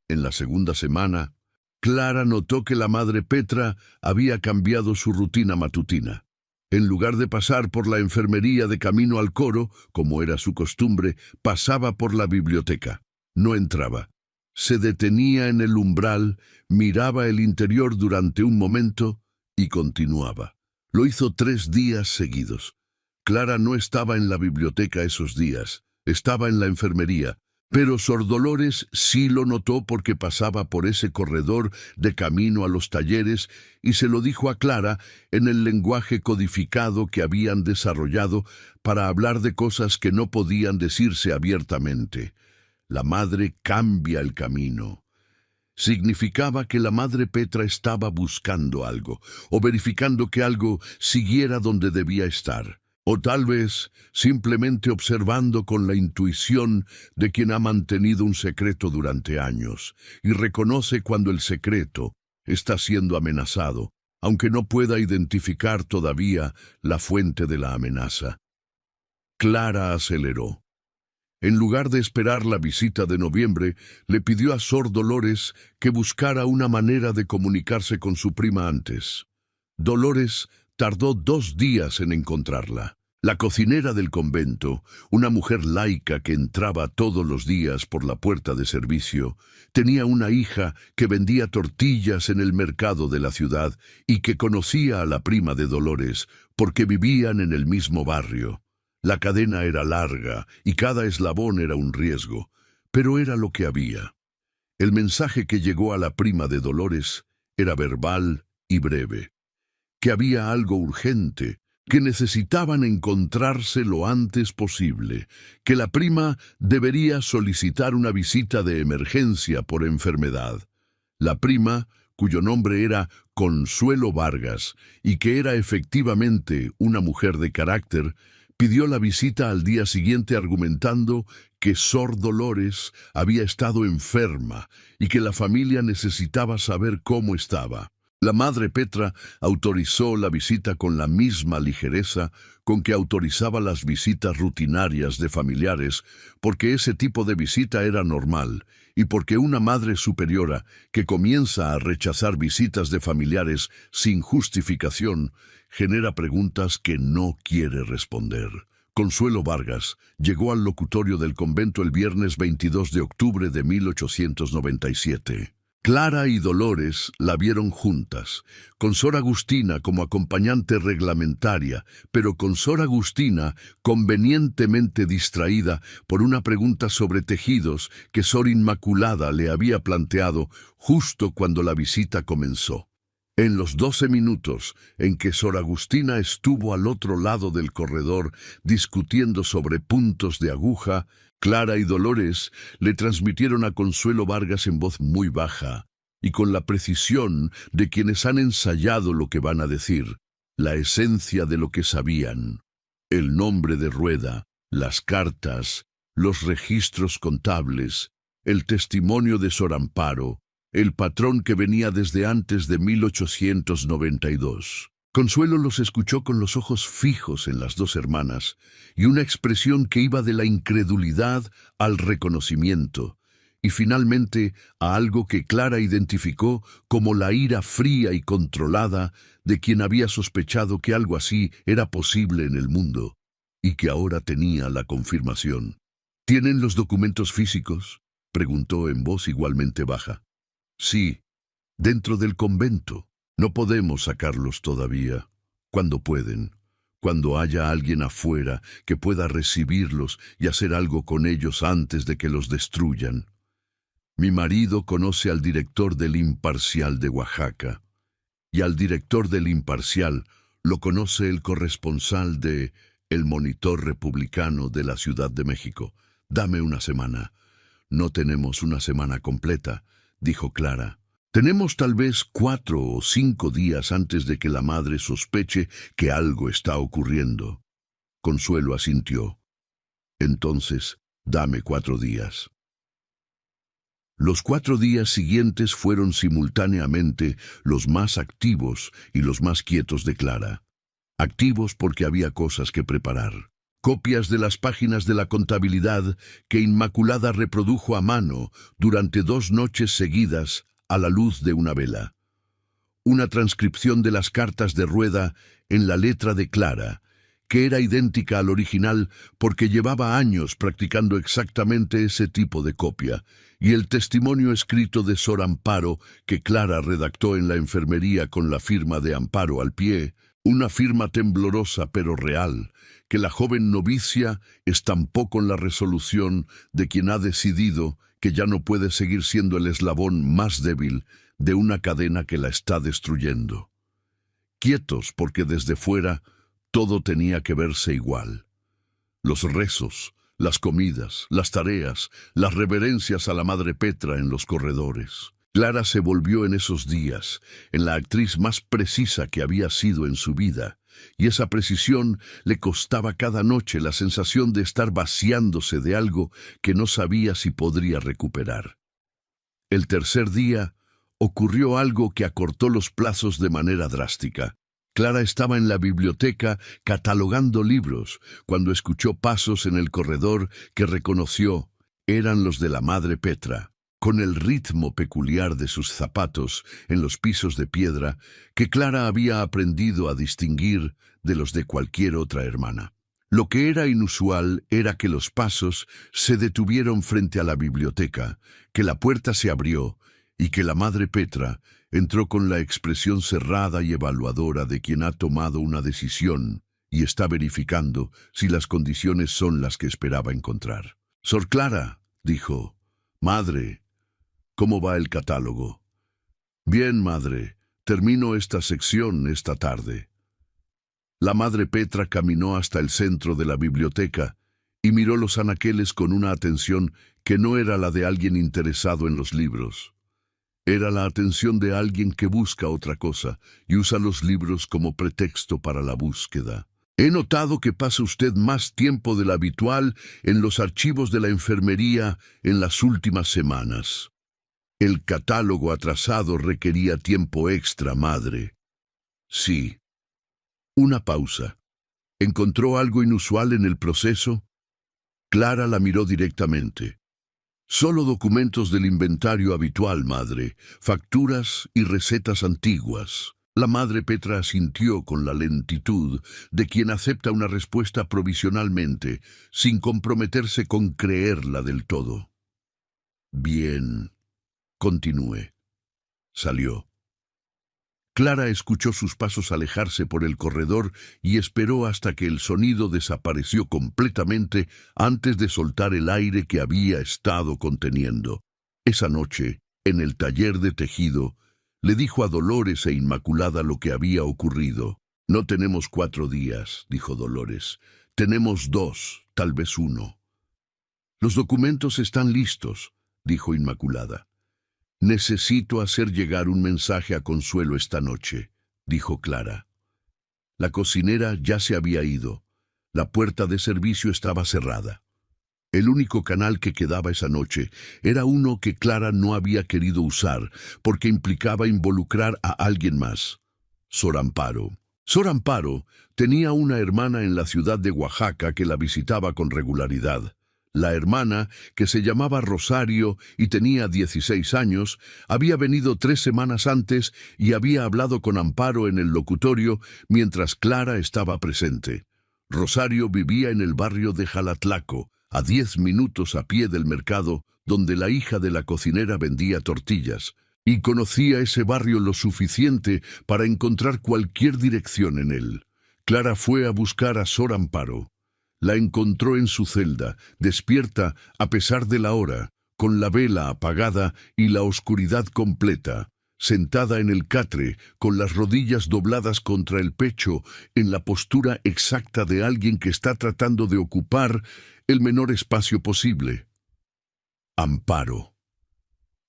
En la segunda semana, Clara notó que la madre Petra había cambiado su rutina matutina. En lugar de pasar por la enfermería de camino al coro, como era su costumbre, pasaba por la biblioteca. No entraba. Se detenía en el umbral, miraba el interior durante un momento y continuaba. Lo hizo 3 días seguidos. Clara no estaba en la biblioteca esos días, estaba en la enfermería, pero Sor Dolores sí lo notó porque pasaba por ese corredor de camino a los talleres y se lo dijo a Clara en el lenguaje codificado que habían desarrollado para hablar de cosas que no podían decirse abiertamente. La madre cambia el camino. Significaba que la madre Petra estaba buscando algo, o verificando que algo siguiera donde debía estar. O tal vez simplemente observando con la intuición de quien ha mantenido un secreto durante años y reconoce cuando el secreto está siendo amenazado, aunque no pueda identificar todavía la fuente de la amenaza. Clara aceleró. En lugar de esperar la visita de noviembre, le pidió a Sor Dolores que buscara una manera de comunicarse con su prima antes. Dolores tardó 2 días en encontrarla. La cocinera del convento, una mujer laica que entraba todos los días por la puerta de servicio, tenía una hija que vendía tortillas en el mercado de la ciudad y que conocía a la prima de Dolores porque vivían en el mismo barrio. La cadena era larga y cada eslabón era un riesgo, pero era lo que había. El mensaje que llegó a la prima de Dolores era verbal y breve, que había algo urgente, que necesitaban encontrarse lo antes posible, que la prima debería solicitar una visita de emergencia por enfermedad. La prima, cuyo nombre era Consuelo Vargas y que era efectivamente una mujer de carácter, pidió la visita al día siguiente argumentando que Sor Dolores había estado enferma y que la familia necesitaba saber cómo estaba. La madre Petra autorizó la visita con la misma ligereza con que autorizaba las visitas rutinarias de familiares, porque ese tipo de visita era normal, y porque una madre superiora que comienza a rechazar visitas de familiares sin justificación genera preguntas que no quiere responder. Consuelo Vargas llegó al locutorio del convento el viernes 22 de octubre de 1897. Clara y Dolores la vieron juntas, con Sor Agustina como acompañante reglamentaria, pero con Sor Agustina convenientemente distraída por una pregunta sobre tejidos que Sor Inmaculada le había planteado justo cuando la visita comenzó. En los 12 minutos en que Sor Agustina estuvo al otro lado del corredor discutiendo sobre puntos de aguja, Clara y Dolores le transmitieron a Consuelo Vargas en voz muy baja y con la precisión de quienes han ensayado lo que van a decir, la esencia de lo que sabían. El nombre de Rueda, las cartas, los registros contables, el testimonio de Sor Amparo, el patrón que venía desde antes de 1892. Consuelo los escuchó con los ojos fijos en las dos hermanas y una expresión que iba de la incredulidad al reconocimiento y finalmente a algo que Clara identificó como la ira fría y controlada de quien había sospechado que algo así era posible en el mundo y que ahora tenía la confirmación. ¿Tienen los documentos físicos?, preguntó en voz igualmente baja. Sí, dentro del convento. No podemos sacarlos todavía. Cuando pueden, cuando haya alguien afuera que pueda recibirlos y hacer algo con ellos antes de que los destruyan. Mi marido conoce al director del Imparcial de Oaxaca, y al director del Imparcial lo conoce el corresponsal de El Monitor Republicano de la Ciudad de México. Dame una semana. No tenemos una semana completa, dijo Clara. Tenemos tal vez 4 o 5 días antes de que la madre sospeche que algo está ocurriendo. Consuelo asintió. Entonces, dame 4 días. Los 4 días siguientes fueron simultáneamente los más activos y los más quietos de Clara. Activos porque había cosas que preparar. Copias de las páginas de la contabilidad que Inmaculada reprodujo a mano durante 2 noches seguidas a la luz de una vela. Una transcripción de las cartas de Rueda en la letra de Clara, que era idéntica al original porque llevaba años practicando exactamente ese tipo de copia, y el testimonio escrito de Sor Amparo que Clara redactó en la enfermería con la firma de Amparo al pie, una firma temblorosa pero real, que la joven novicia estampó con la resolución de quien ha decidido que ya no puede seguir siendo el eslabón más débil de una cadena que la está destruyendo. Quietos porque desde fuera todo tenía que verse igual. Los rezos, las comidas, las tareas, las reverencias a la Madre Petra en los corredores. Clara se volvió en esos días en la actriz más precisa que había sido en su vida, y esa precisión le costaba cada noche la sensación de estar vaciándose de algo que no sabía si podría recuperar. El tercer día ocurrió algo que acortó los plazos de manera drástica. Clara estaba en la biblioteca catalogando libros cuando escuchó pasos en el corredor que reconoció eran los de la Madre Petra, con el ritmo peculiar de sus zapatos en los pisos de piedra que Clara había aprendido a distinguir de los de cualquier otra hermana. Lo que era inusual era que los pasos se detuvieron frente a la biblioteca, que la puerta se abrió y que la Madre Petra entró con la expresión cerrada y evaluadora de quien ha tomado una decisión y está verificando si las condiciones son las que esperaba encontrar. «Sor Clara», dijo. «Madre, ¿cómo va el catálogo?» «Bien, madre. Termino esta sección esta tarde». La Madre Petra caminó hasta el centro de la biblioteca y miró los anaqueles con una atención que no era la de alguien interesado en los libros. Era la atención de alguien que busca otra cosa y usa los libros como pretexto para la búsqueda. «He notado que pasa usted más tiempo del habitual en los archivos de la enfermería en las últimas semanas». «El catálogo atrasado requería tiempo extra, madre». «Sí». Una pausa. ¿Encontró algo inusual en el proceso? Clara la miró directamente. «Solo documentos del inventario habitual, madre, facturas y recetas antiguas». La Madre Petra asintió con la lentitud de quien acepta una respuesta provisionalmente, sin comprometerse con creerla del todo. «Bien, continúe». Salió. Clara escuchó sus pasos alejarse por el corredor y esperó hasta que el sonido desapareció completamente antes de soltar el aire que había estado conteniendo. Esa noche, en el taller de tejido, le dijo a Dolores e Inmaculada lo que había ocurrido. «No tenemos 4 días», dijo Dolores. «Tenemos 2, tal vez 1». «Los documentos están listos», dijo Inmaculada. «Necesito hacer llegar un mensaje a Consuelo esta noche», dijo Clara. La cocinera ya se había ido. La puerta de servicio estaba cerrada. El único canal que quedaba esa noche era uno que Clara no había querido usar porque implicaba involucrar a alguien más. Sor Amparo. Sor Amparo tenía una hermana en la ciudad de Oaxaca que la visitaba con regularidad. La hermana, que se llamaba Rosario y tenía 16 años, había venido 3 semanas antes y había hablado con Amparo en el locutorio mientras Clara estaba presente. Rosario vivía en el barrio de Jalatlaco, a 10 minutos a pie del mercado, donde la hija de la cocinera vendía tortillas, y conocía ese barrio lo suficiente para encontrar cualquier dirección en él. Clara fue a buscar a Sor Amparo. La encontró en su celda, despierta a pesar de la hora, con la vela apagada y la oscuridad completa, sentada en el catre, con las rodillas dobladas contra el pecho, en la postura exacta de alguien que está tratando de ocupar el menor espacio posible. «Amparo»,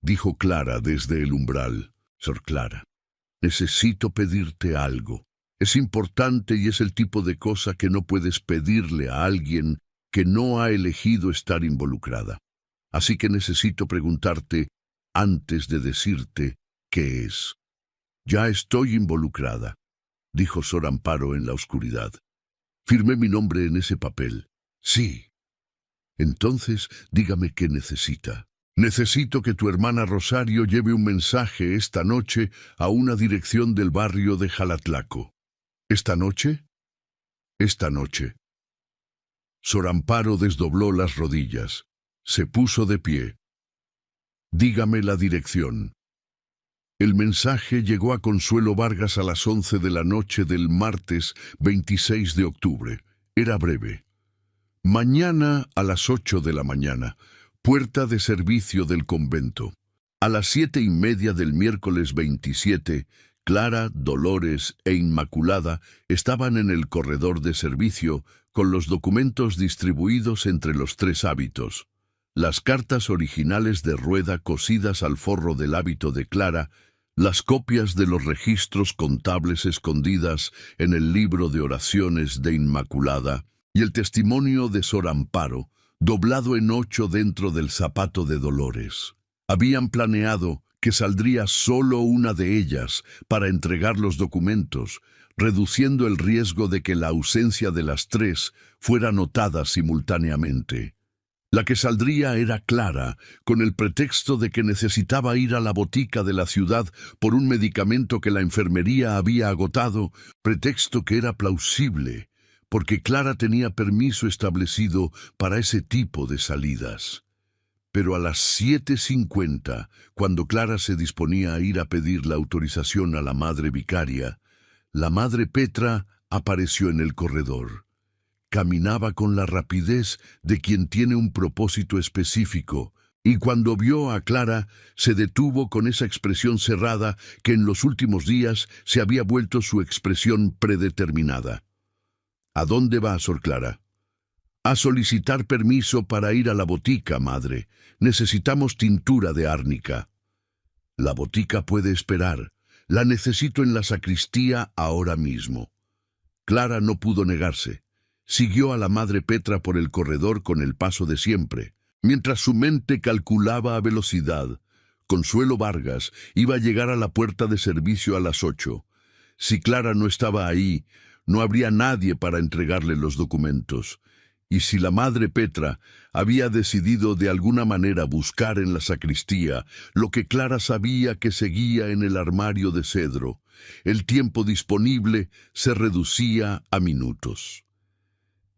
dijo Clara desde el umbral. «Sor Clara, necesito pedirte algo. Es importante y es el tipo de cosa que no puedes pedirle a alguien que no ha elegido estar involucrada. Así que necesito preguntarte, antes de decirte, ¿qué es?» «Ya estoy involucrada», dijo Sor Amparo en la oscuridad. «Firmé mi nombre en ese papel». «Sí». «Entonces, dígame qué necesita». «Necesito que tu hermana Rosario lleve un mensaje esta noche a una dirección del barrio de Jalatlaco». «¿Esta noche?» «Esta noche». Sor Amparo desdobló las rodillas. Se puso de pie. «Dígame la dirección». El mensaje llegó a Consuelo Vargas a las 11 de la noche del martes 26 de octubre. Era breve. «Mañana a las 8 de la mañana, puerta de servicio del convento. A las 7:30 del miércoles 27, Clara, Dolores e Inmaculada estaban en el corredor de servicio con los documentos distribuidos entre los 3 hábitos. Las cartas originales de Rueda cosidas al forro del hábito de Clara, las copias de los registros contables escondidas en el libro de oraciones de Inmaculada y el testimonio de Sor Amparo, doblado en 8 dentro del zapato de Dolores. Habían planeado que saldría solo una de ellas para entregar los documentos, reduciendo el riesgo de que la ausencia de las 3 fuera notada simultáneamente. La que saldría era Clara, con el pretexto de que necesitaba ir a la botica de la ciudad por un medicamento que la enfermería había agotado, pretexto que era plausible, porque Clara tenía permiso establecido para ese tipo de salidas. Pero a las 7:50, cuando Clara se disponía a ir a pedir la autorización a la madre vicaria, la madre Petra apareció en el corredor. Caminaba con la rapidez de quien tiene un propósito específico, y cuando vio a Clara, se detuvo con esa expresión cerrada que en los últimos días se había vuelto su expresión predeterminada. «¿A dónde va, Sor Clara?» «A solicitar permiso para ir a la botica, madre. Necesitamos tintura de árnica». «La botica puede esperar. La necesito en la sacristía ahora mismo». Clara no pudo negarse. Siguió a la madre Petra por el corredor con el paso de siempre, mientras su mente calculaba a velocidad. Consuelo Vargas iba a llegar a la puerta de servicio a las 8. Si Clara no estaba ahí, no habría nadie para entregarle los documentos. Y si la madre Petra había decidido de alguna manera buscar en la sacristía lo que Clara sabía que seguía en el armario de cedro, el tiempo disponible se reducía a minutos.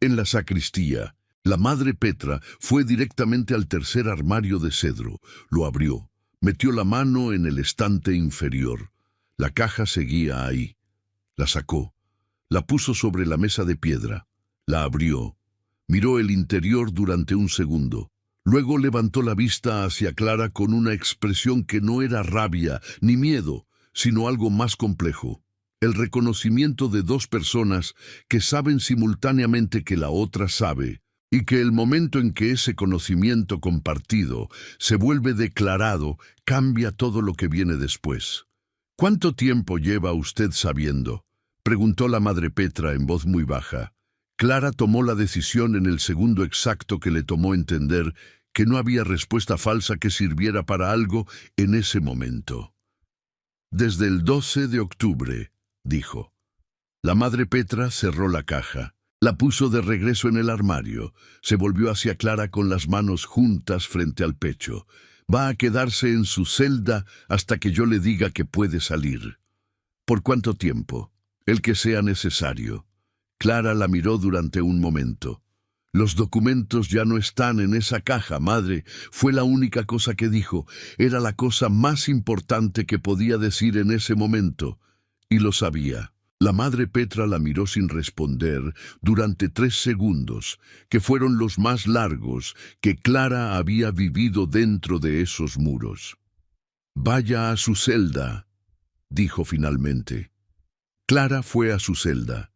En la sacristía, la madre Petra fue directamente al tercer armario de cedro, lo abrió, metió la mano en el estante inferior. La caja seguía ahí. La sacó, la puso sobre la mesa de piedra, la abrió, miró el interior durante un segundo. Luego levantó la vista hacia Clara con una expresión que no era rabia ni miedo, sino algo más complejo. El reconocimiento de 2 personas que saben simultáneamente que la otra sabe, y que el momento en que ese conocimiento compartido se vuelve declarado cambia todo lo que viene después. «¿Cuánto tiempo lleva usted sabiendo?», preguntó la madre Petra en voz muy baja. Clara tomó la decisión en el segundo exacto que le tomó entender que no había respuesta falsa que sirviera para algo en ese momento. Desde el 12 de octubre, dijo. La madre Petra cerró la caja, la puso de regreso en el armario, se volvió hacia Clara con las manos juntas frente al pecho. Va a quedarse en su celda hasta que yo le diga que puede salir. ¿Por cuánto tiempo? El que sea necesario. Clara la miró durante un momento. Los documentos ya no están en esa caja, madre. Fue la única cosa que dijo. Era la cosa más importante que podía decir en ese momento. Y lo sabía. La madre Petra la miró sin responder durante 3 segundos, que fueron los más largos que Clara había vivido dentro de esos muros. «Vaya a su celda», dijo finalmente. Clara fue a su celda.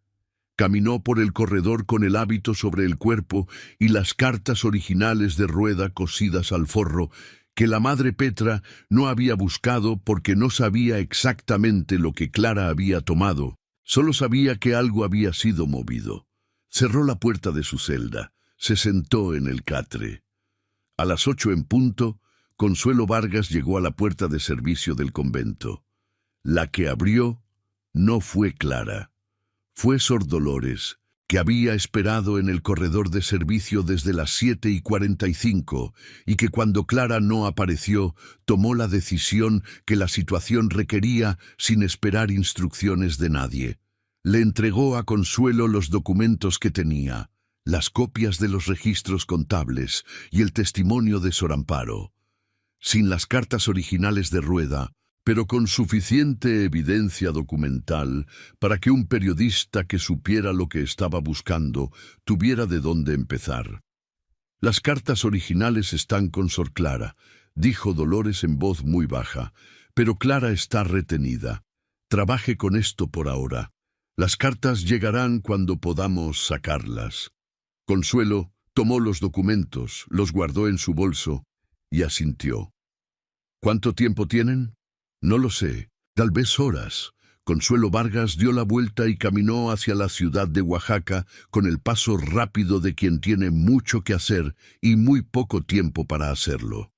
Caminó por el corredor con el hábito sobre el cuerpo y las cartas originales de Rueda cosidas al forro, que la madre Petra no había buscado porque no sabía exactamente lo que Clara había tomado. Solo sabía que algo había sido movido. Cerró la puerta de su celda. Se sentó en el catre. A las 8 en punto, Consuelo Vargas llegó a la puerta de servicio del convento. La que abrió no fue Clara. Fue Sor Dolores, que había esperado en el corredor de servicio desde las 7:45 y que cuando Clara no apareció, tomó la decisión que la situación requería sin esperar instrucciones de nadie. Le entregó a Consuelo los documentos que tenía, las copias de los registros contables y el testimonio de Sor Amparo. Sin las cartas originales de Rueda, pero con suficiente evidencia documental para que un periodista que supiera lo que estaba buscando tuviera de dónde empezar. «Las cartas originales están con Sor Clara», dijo Dolores en voz muy baja, «pero Clara está retenida. Trabaje con esto por ahora. Las cartas llegarán cuando podamos sacarlas». Consuelo tomó los documentos, los guardó en su bolso y asintió. «¿Cuánto tiempo tienen?» «No lo sé, tal vez horas». Consuelo Vargas dio la vuelta y caminó hacia la ciudad de Oaxaca con el paso rápido de quien tiene mucho que hacer y muy poco tiempo para hacerlo.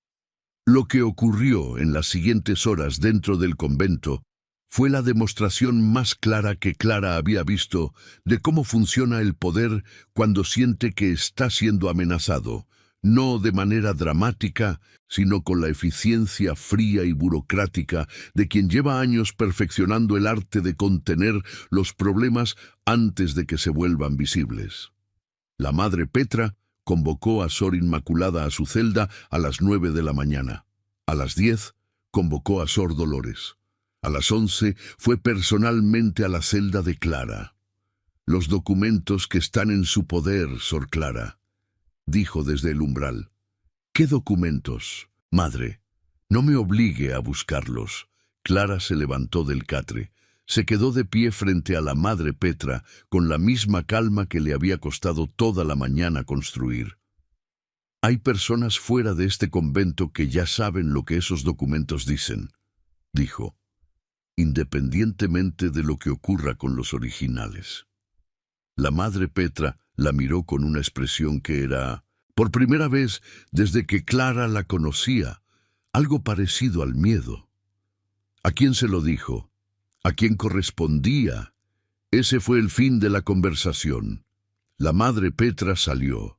Lo que ocurrió en las siguientes horas dentro del convento fue la demostración más clara que Clara había visto de cómo funciona el poder cuando siente que está siendo amenazado, no de manera dramática, sino con la eficiencia fría y burocrática de quien lleva años perfeccionando el arte de contener los problemas antes de que se vuelvan visibles. La madre Petra convocó a Sor Inmaculada a su celda a las 9 de la mañana. A las 10 convocó a Sor Dolores. A las 11 fue personalmente a la celda de Clara. «Los documentos que están en su poder, Sor Clara», dijo desde el umbral. «¿Qué documentos, madre? No me obligue a buscarlos». Clara se levantó del catre. Se quedó de pie frente a la madre Petra con la misma calma que le había costado toda la mañana construir. «Hay personas fuera de este convento que ya saben lo que esos documentos dicen», dijo, «independientemente de lo que ocurra con los originales». La madre Petra la miró con una expresión que era, por primera vez desde que Clara la conocía, algo parecido al miedo. ¿A quién se lo dijo? ¿A quién correspondía? Ese fue el fin de la conversación. La madre Petra salió.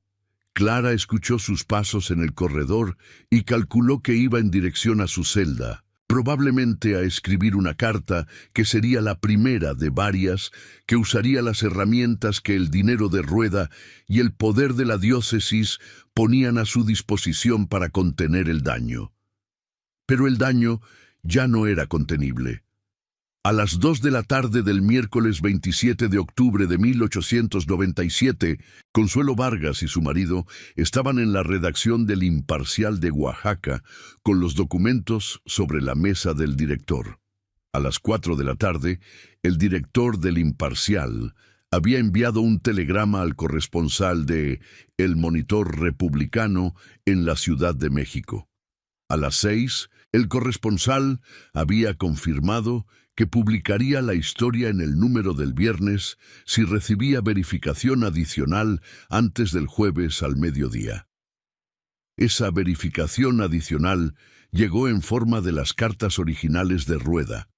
Clara escuchó sus pasos en el corredor y calculó que iba en dirección a su celda, probablemente a escribir una carta que sería la primera de varias que usaría las herramientas que el dinero de Rueda y el poder de la diócesis ponían a su disposición para contener el daño. Pero el daño ya no era contenible. A las 2 de la tarde del miércoles 27 de octubre de 1897, Consuelo Vargas y su marido estaban en la redacción del Imparcial de Oaxaca con los documentos sobre la mesa del director. A las 4 de la tarde, el director del Imparcial había enviado un telegrama al corresponsal de El Monitor Republicano en la Ciudad de México. A las 6, el corresponsal había confirmado que publicaría la historia en el número del viernes si recibía verificación adicional antes del jueves al mediodía. Esa verificación adicional llegó en forma de las cartas originales de Rueda,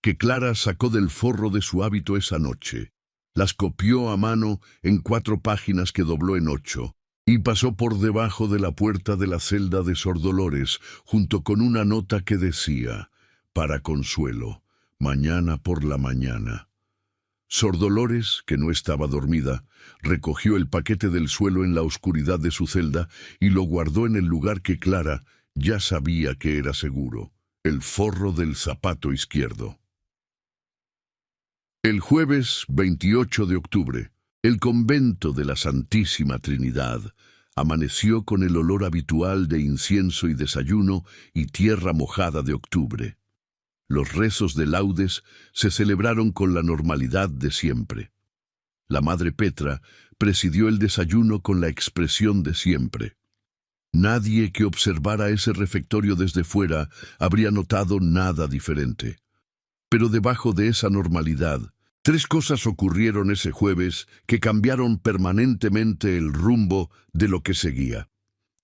que Clara sacó del forro de su hábito esa noche. Las copió a mano en 4 páginas que dobló en 8, y pasó por debajo de la puerta de la celda de Sor Dolores, junto con una nota que decía: «Para Consuelo, mañana por la mañana». Sor Dolores, que no estaba dormida, recogió el paquete del suelo en la oscuridad de su celda y lo guardó en el lugar que Clara ya sabía que era seguro: el forro del zapato izquierdo. El jueves 28 de octubre, el convento de la Santísima Trinidad amaneció con el olor habitual de incienso y desayuno y tierra mojada de octubre. Los rezos de laudes se celebraron con la normalidad de siempre. La Madre Petra presidió el desayuno con la expresión de siempre. Nadie que observara ese refectorio desde fuera habría notado nada diferente. Pero debajo de esa normalidad, 3 cosas ocurrieron ese jueves que cambiaron permanentemente el rumbo de lo que seguía.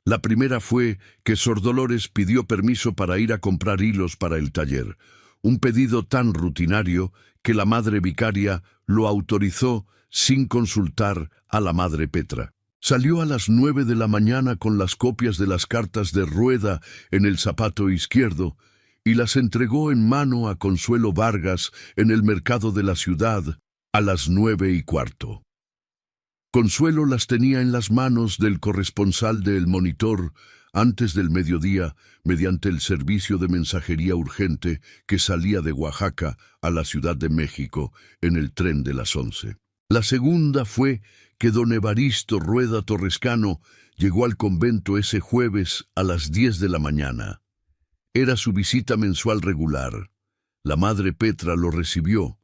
La primera fue que Sor Dolores pidió permiso para ir a comprar hilos para el taller, un pedido tan rutinario que la Madre Vicaria lo autorizó sin consultar a la Madre Petra. Salió a las 9 de la mañana con las copias de las cartas de Rueda en el zapato izquierdo y las entregó en mano a Consuelo Vargas en el mercado de la ciudad a las 9:15. Consuelo las tenía en las manos del corresponsal de El Monitor antes del mediodía mediante el servicio de mensajería urgente que salía de Oaxaca a la Ciudad de México en el tren de las 11. La segunda fue que don Evaristo Rueda Torrescano llegó al convento ese jueves a las 10 de la mañana. Era su visita mensual regular. La Madre Petra lo recibió,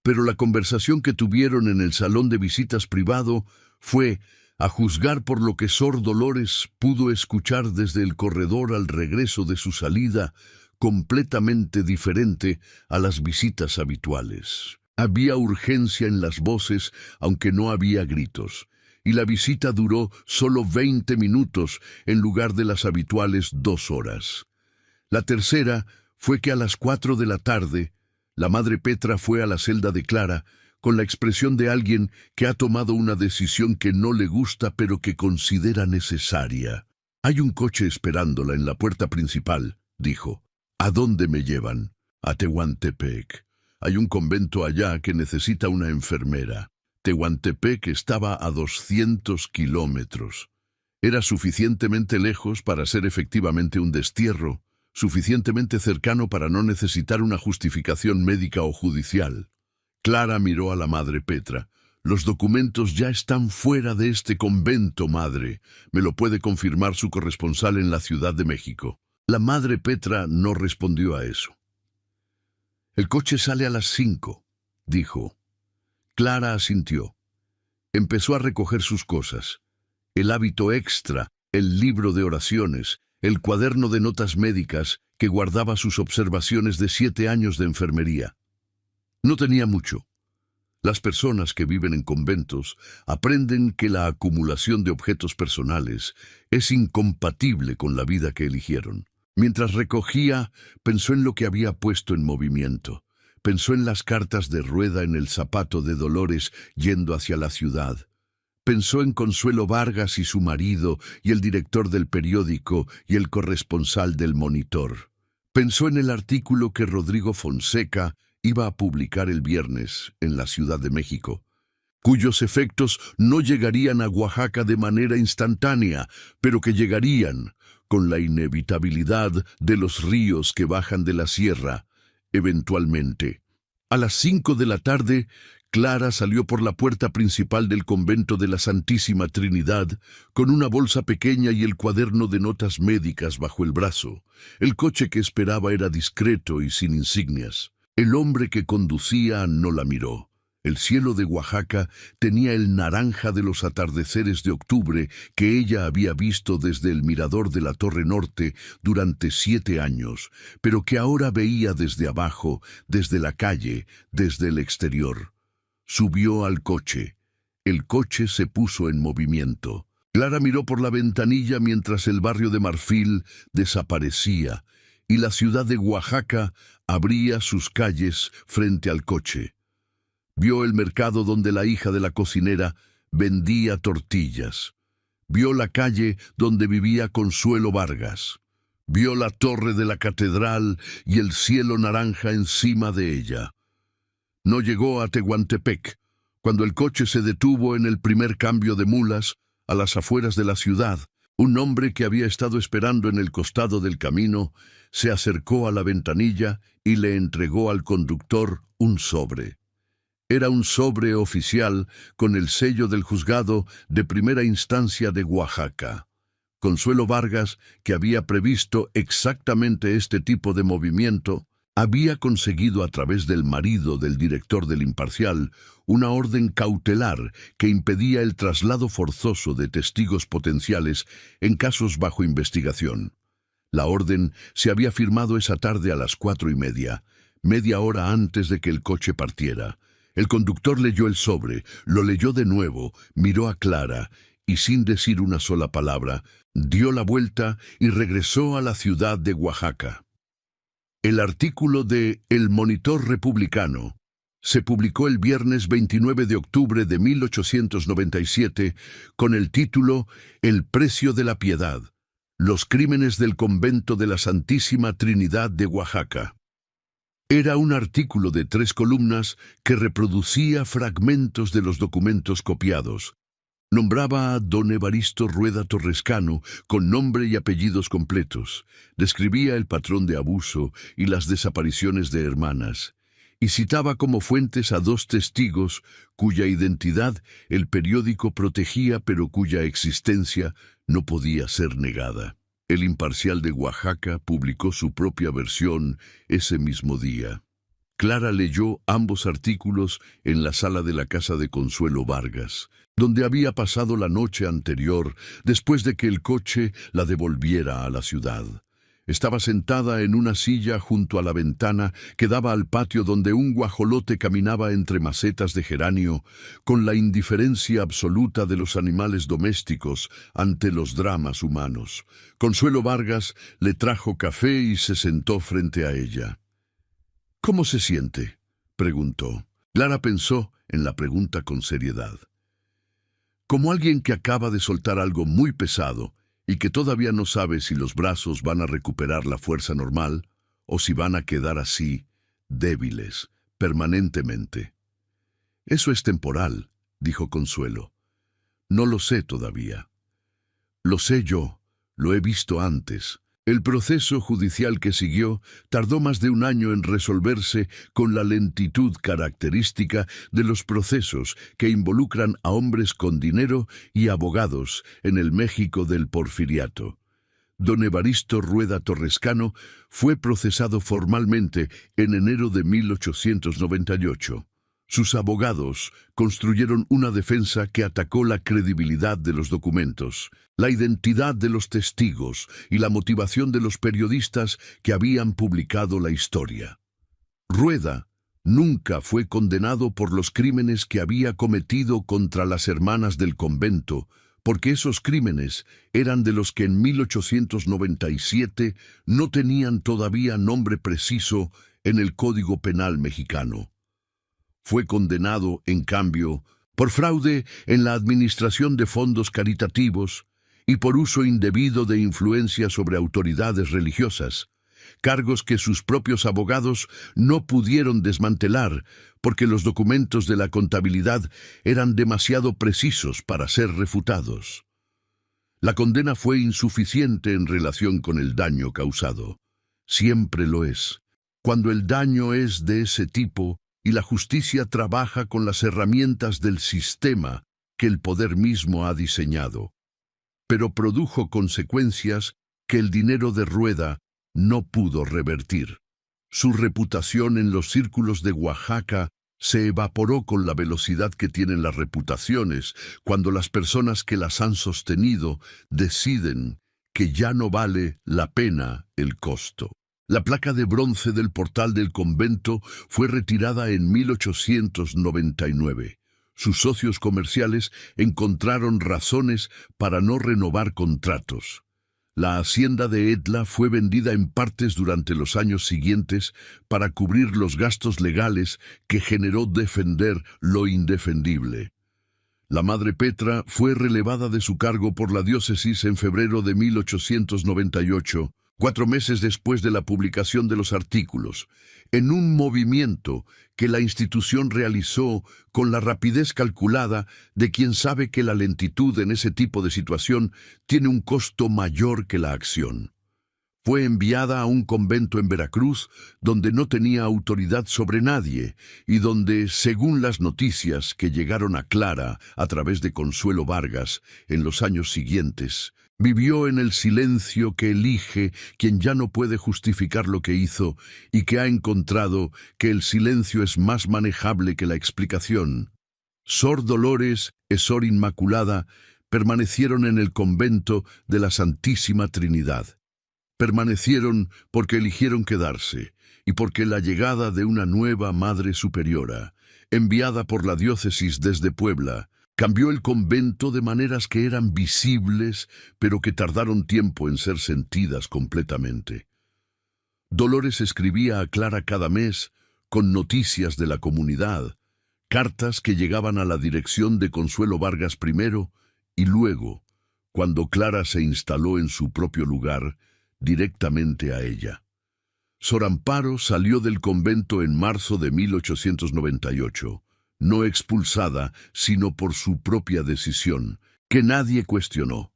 pero la conversación que tuvieron en el salón de visitas privado fue, a juzgar por lo que Sor Dolores pudo escuchar desde el corredor al regreso de su salida, completamente diferente a las visitas habituales. Había urgencia en las voces, aunque no había gritos, y la visita duró solo 20 minutos en lugar de las habituales 2 horas. La tercera fue que a las 4 de la tarde, la Madre Petra fue a la celda de Clara con la expresión de alguien que ha tomado una decisión que no le gusta pero que considera necesaria. «Hay un coche esperándola en la puerta principal», dijo. «¿A dónde me llevan?» «A Tehuantepec. Hay un convento allá que necesita una enfermera». Tehuantepec estaba a 200 kilómetros. Era suficientemente lejos para ser efectivamente un destierro, suficientemente cercano para no necesitar una justificación médica o judicial. Clara miró a la Madre Petra. «Los documentos ya están fuera de este convento, madre. Me lo puede confirmar su corresponsal en la Ciudad de México». La Madre Petra no respondió a eso. «El coche sale a las 5», dijo. Clara asintió. Empezó a recoger sus cosas. El hábito extra, el libro de oraciones, el cuaderno de notas médicas que guardaba sus observaciones de 7 años de enfermería. No tenía mucho. Las personas que viven en conventos aprenden que la acumulación de objetos personales es incompatible con la vida que eligieron. Mientras recogía, pensó en lo que había puesto en movimiento. Pensó en las cartas de Rueda en el zapato de Dolores yendo hacia la ciudad. Pensó en Consuelo Vargas y su marido, y el director del periódico y el corresponsal del Monitor. Pensó en el artículo que Rodrigo Fonseca iba a publicar el viernes en la Ciudad de México, cuyos efectos no llegarían a Oaxaca de manera instantánea, pero que llegarían con la inevitabilidad de los ríos que bajan de la sierra, eventualmente. A las 5 de la tarde, Clara salió por la puerta principal del convento de la Santísima Trinidad con una bolsa pequeña y el cuaderno de notas médicas bajo el brazo. El coche que esperaba era discreto y sin insignias. El hombre que conducía no la miró. El cielo de Oaxaca tenía el naranja de los atardeceres de octubre que ella había visto desde el mirador de la Torre Norte durante 7 años, pero que ahora veía desde abajo, desde la calle, desde el exterior. Subió al coche. El coche se puso en movimiento. Clara miró por la ventanilla mientras el barrio de Marfil desaparecía y la ciudad de Oaxaca abría sus calles frente al coche. Vio el mercado donde la hija de la cocinera vendía tortillas. Vio la calle donde vivía Consuelo Vargas. Vio la torre de la catedral y el cielo naranja encima de ella. No llegó a Tehuantepec. Cuando el coche se detuvo en el primer cambio de mulas, a las afueras de la ciudad, un hombre que había estado esperando en el costado del camino se acercó a la ventanilla y le entregó al conductor un sobre. Era un sobre oficial con el sello del juzgado de primera instancia de Oaxaca. Consuelo Vargas, que había previsto exactamente este tipo de movimiento, había conseguido a través del marido del director del Imparcial una orden cautelar que impedía el traslado forzoso de testigos potenciales en casos bajo investigación. La orden se había firmado esa tarde a las 4:30, media hora antes de que el coche partiera. El conductor leyó el sobre, lo leyó de nuevo, miró a Clara y sin decir una sola palabra, dio la vuelta y regresó a la ciudad de Oaxaca. El artículo de El Monitor Republicano se publicó el viernes 29 de octubre de 1897 con el título El precio de la piedad, los crímenes del convento de la Santísima Trinidad de Oaxaca. Era un artículo de 3 columnas que reproducía fragmentos de los documentos copiados. Nombraba a don Evaristo Rueda Torrescano con nombre y apellidos completos. Describía el patrón de abuso y las desapariciones de hermanas. Y citaba como fuentes a 2 testigos cuya identidad el periódico protegía pero cuya existencia no podía ser negada. El Imparcial de Oaxaca publicó su propia versión ese mismo día. Clara leyó ambos artículos en la sala de la casa de Consuelo Vargas, donde había pasado la noche anterior después de que el coche la devolviera a la ciudad. Estaba sentada en una silla junto a la ventana que daba al patio donde un guajolote caminaba entre macetas de geranio, con la indiferencia absoluta de los animales domésticos ante los dramas humanos. Consuelo Vargas le trajo café y se sentó frente a ella. «¿Cómo se siente?», preguntó. Clara pensó en la pregunta con seriedad. Como alguien que acaba de soltar algo muy pesado y que todavía no sabe si los brazos van a recuperar la fuerza normal o si van a quedar así, débiles, permanentemente. «Eso es temporal», dijo Consuelo. «No lo sé todavía. Lo sé yo, lo he visto antes». El proceso judicial que siguió tardó más de 1 año en resolverse con la lentitud característica de los procesos que involucran a hombres con dinero y abogados en el México del Porfiriato. Don Evaristo Rueda Torrescano fue procesado formalmente en enero de 1898. Sus abogados construyeron una defensa que atacó la credibilidad de los documentos, la identidad de los testigos y la motivación de los periodistas que habían publicado la historia. Rueda nunca fue condenado por los crímenes que había cometido contra las hermanas del convento, porque esos crímenes eran de los que en 1897 no tenían todavía nombre preciso en el Código Penal mexicano. Fue condenado, en cambio, por fraude en la administración de fondos caritativos y por uso indebido de influencia sobre autoridades religiosas, cargos que sus propios abogados no pudieron desmantelar porque los documentos de la contabilidad eran demasiado precisos para ser refutados. La condena fue insuficiente en relación con el daño causado. Siempre lo es. Cuando el daño es de ese tipo, y la justicia trabaja con las herramientas del sistema que el poder mismo ha diseñado. Pero produjo consecuencias que el dinero de Rueda no pudo revertir. Su reputación en los círculos de Oaxaca se evaporó con la velocidad que tienen las reputaciones cuando las personas que las han sostenido deciden que ya no vale la pena el costo. La placa de bronce del portal del convento fue retirada en 1899. Sus socios comerciales encontraron razones para no renovar contratos. La hacienda de Edla fue vendida en partes durante los años siguientes para cubrir los gastos legales que generó defender lo indefendible. La madre Petra fue relevada de su cargo por la diócesis en febrero de 1898, 4 meses después de la publicación de los artículos, en un movimiento que la institución realizó con la rapidez calculada de quien sabe que la lentitud en ese tipo de situación tiene un costo mayor que la acción. Fue enviada a un convento en Veracruz, donde no tenía autoridad sobre nadie, y donde, según las noticias que llegaron a Clara a través de Consuelo Vargas en los años siguientes, vivió en el silencio que elige quien ya no puede justificar lo que hizo y que ha encontrado que el silencio es más manejable que la explicación. Sor Dolores y Sor Inmaculada permanecieron en el convento de la Santísima Trinidad. Permanecieron porque eligieron quedarse y porque la llegada de una nueva Madre Superiora, enviada por la diócesis desde Puebla, cambió el convento de maneras que eran visibles, pero que tardaron tiempo en ser sentidas completamente. Dolores escribía a Clara cada mes con noticias de la comunidad, cartas que llegaban a la dirección de Consuelo Vargas primero y luego, cuando Clara se instaló en su propio lugar, directamente a ella. Sor Amparo salió del convento en marzo de 1898, no expulsada, sino por su propia decisión, que nadie cuestionó.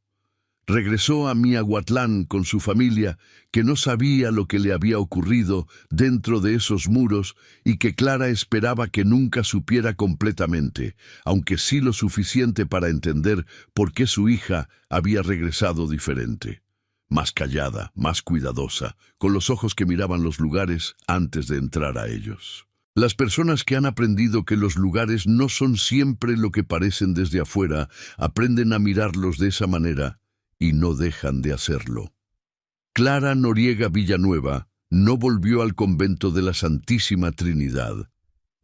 Regresó a Miahuatlán con su familia, que no sabía lo que le había ocurrido dentro de esos muros y que Clara esperaba que nunca supiera completamente, aunque sí lo suficiente para entender por qué su hija había regresado diferente. Más callada, más cuidadosa, con los ojos que miraban los lugares antes de entrar a ellos. Las personas que han aprendido que los lugares no son siempre lo que parecen desde afuera, aprenden a mirarlos de esa manera y no dejan de hacerlo. Clara Noriega Villanueva no volvió al convento de la Santísima Trinidad.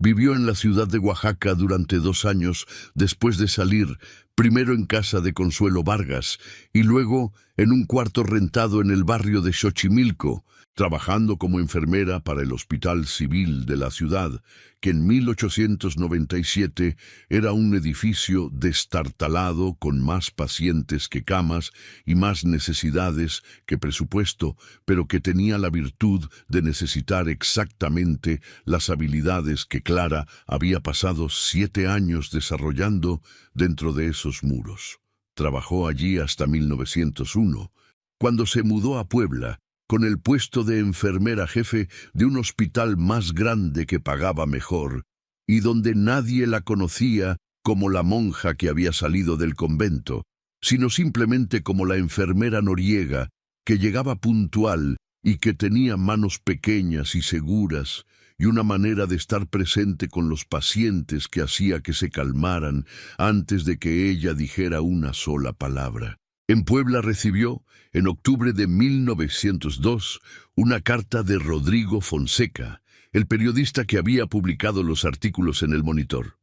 Vivió en la ciudad de Oaxaca durante 2 años después de salir, primero en casa de Consuelo Vargas y luego en un cuarto rentado en el barrio de Xochimilco, trabajando como enfermera para el Hospital Civil de la ciudad, que en 1897 era un edificio destartalado con más pacientes que camas y más necesidades que presupuesto, pero que tenía la virtud de necesitar exactamente las habilidades que Clara había pasado 7 años desarrollando dentro de esos muros. Trabajó allí hasta 1901, cuando se mudó a Puebla, con el puesto de enfermera jefe de un hospital más grande que pagaba mejor, y donde nadie la conocía como la monja que había salido del convento, sino simplemente como la enfermera Noriega, que llegaba puntual y que tenía manos pequeñas y seguras, y una manera de estar presente con los pacientes que hacía que se calmaran antes de que ella dijera una sola palabra. En Puebla recibió, en octubre de 1902, una carta de Rodrigo Fonseca, el periodista que había publicado los artículos en El Monitor.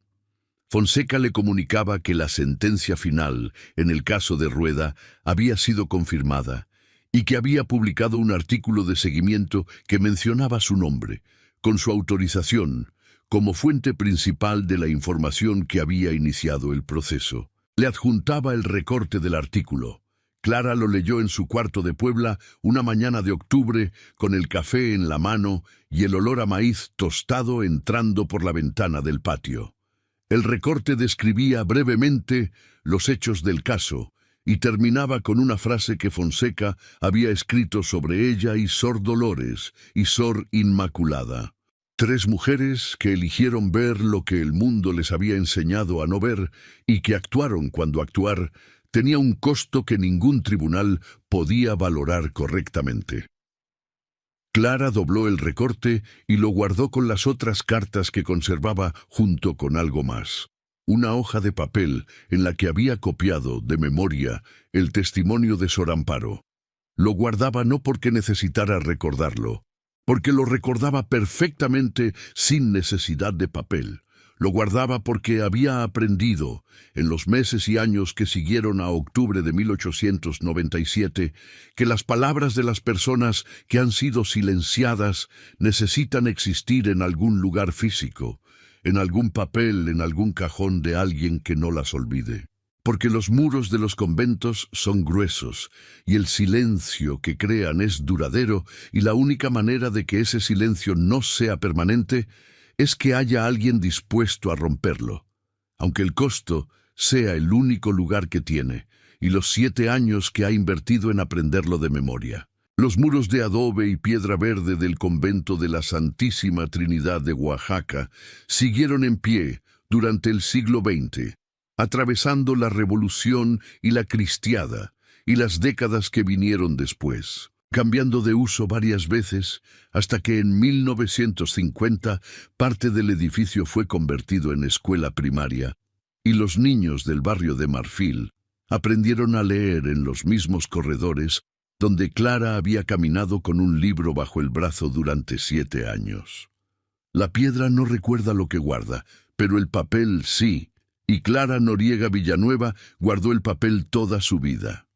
Fonseca le comunicaba que la sentencia final, en el caso de Rueda, había sido confirmada, y que había publicado un artículo de seguimiento que mencionaba su nombre, con su autorización, como fuente principal de la información que había iniciado el proceso. Le adjuntaba el recorte del artículo. Clara lo leyó en su cuarto de Puebla una mañana de octubre, con el café en la mano y el olor a maíz tostado entrando por la ventana del patio. El recorte describía brevemente los hechos del caso y terminaba con una frase que Fonseca había escrito sobre ella y Sor Dolores y Sor Inmaculada. 3 mujeres que eligieron ver lo que el mundo les había enseñado a no ver y que actuaron cuando actuar tenía un costo que ningún tribunal podía valorar correctamente. Clara dobló el recorte y lo guardó con las otras cartas que conservaba junto con algo más. Una hoja de papel en la que había copiado, de memoria, el testimonio de Sor Amparo. Lo guardaba no porque necesitara recordarlo, porque lo recordaba perfectamente sin necesidad de papel. Lo guardaba porque había aprendido, en los meses y años que siguieron a octubre de 1897, que las palabras de las personas que han sido silenciadas necesitan existir en algún lugar físico, en algún papel, en algún cajón de alguien que no las olvide. Porque los muros de los conventos son gruesos y el silencio que crean es duradero, y la única manera de que ese silencio no sea permanente es que haya alguien dispuesto a romperlo, aunque el costo sea el único lugar que tiene y los 7 años que ha invertido en aprenderlo de memoria. Los muros de adobe y piedra verde del convento de la Santísima Trinidad de Oaxaca siguieron en pie durante el siglo XX, atravesando la Revolución y la Cristiada y las décadas que vinieron después, cambiando de uso varias veces hasta que en 1950 parte del edificio fue convertido en escuela primaria y los niños del barrio de Marfil aprendieron a leer en los mismos corredores donde Clara había caminado con un libro bajo el brazo durante 7 años. La piedra no recuerda lo que guarda, pero el papel sí, y Clara Noriega Villanueva guardó el papel toda su vida.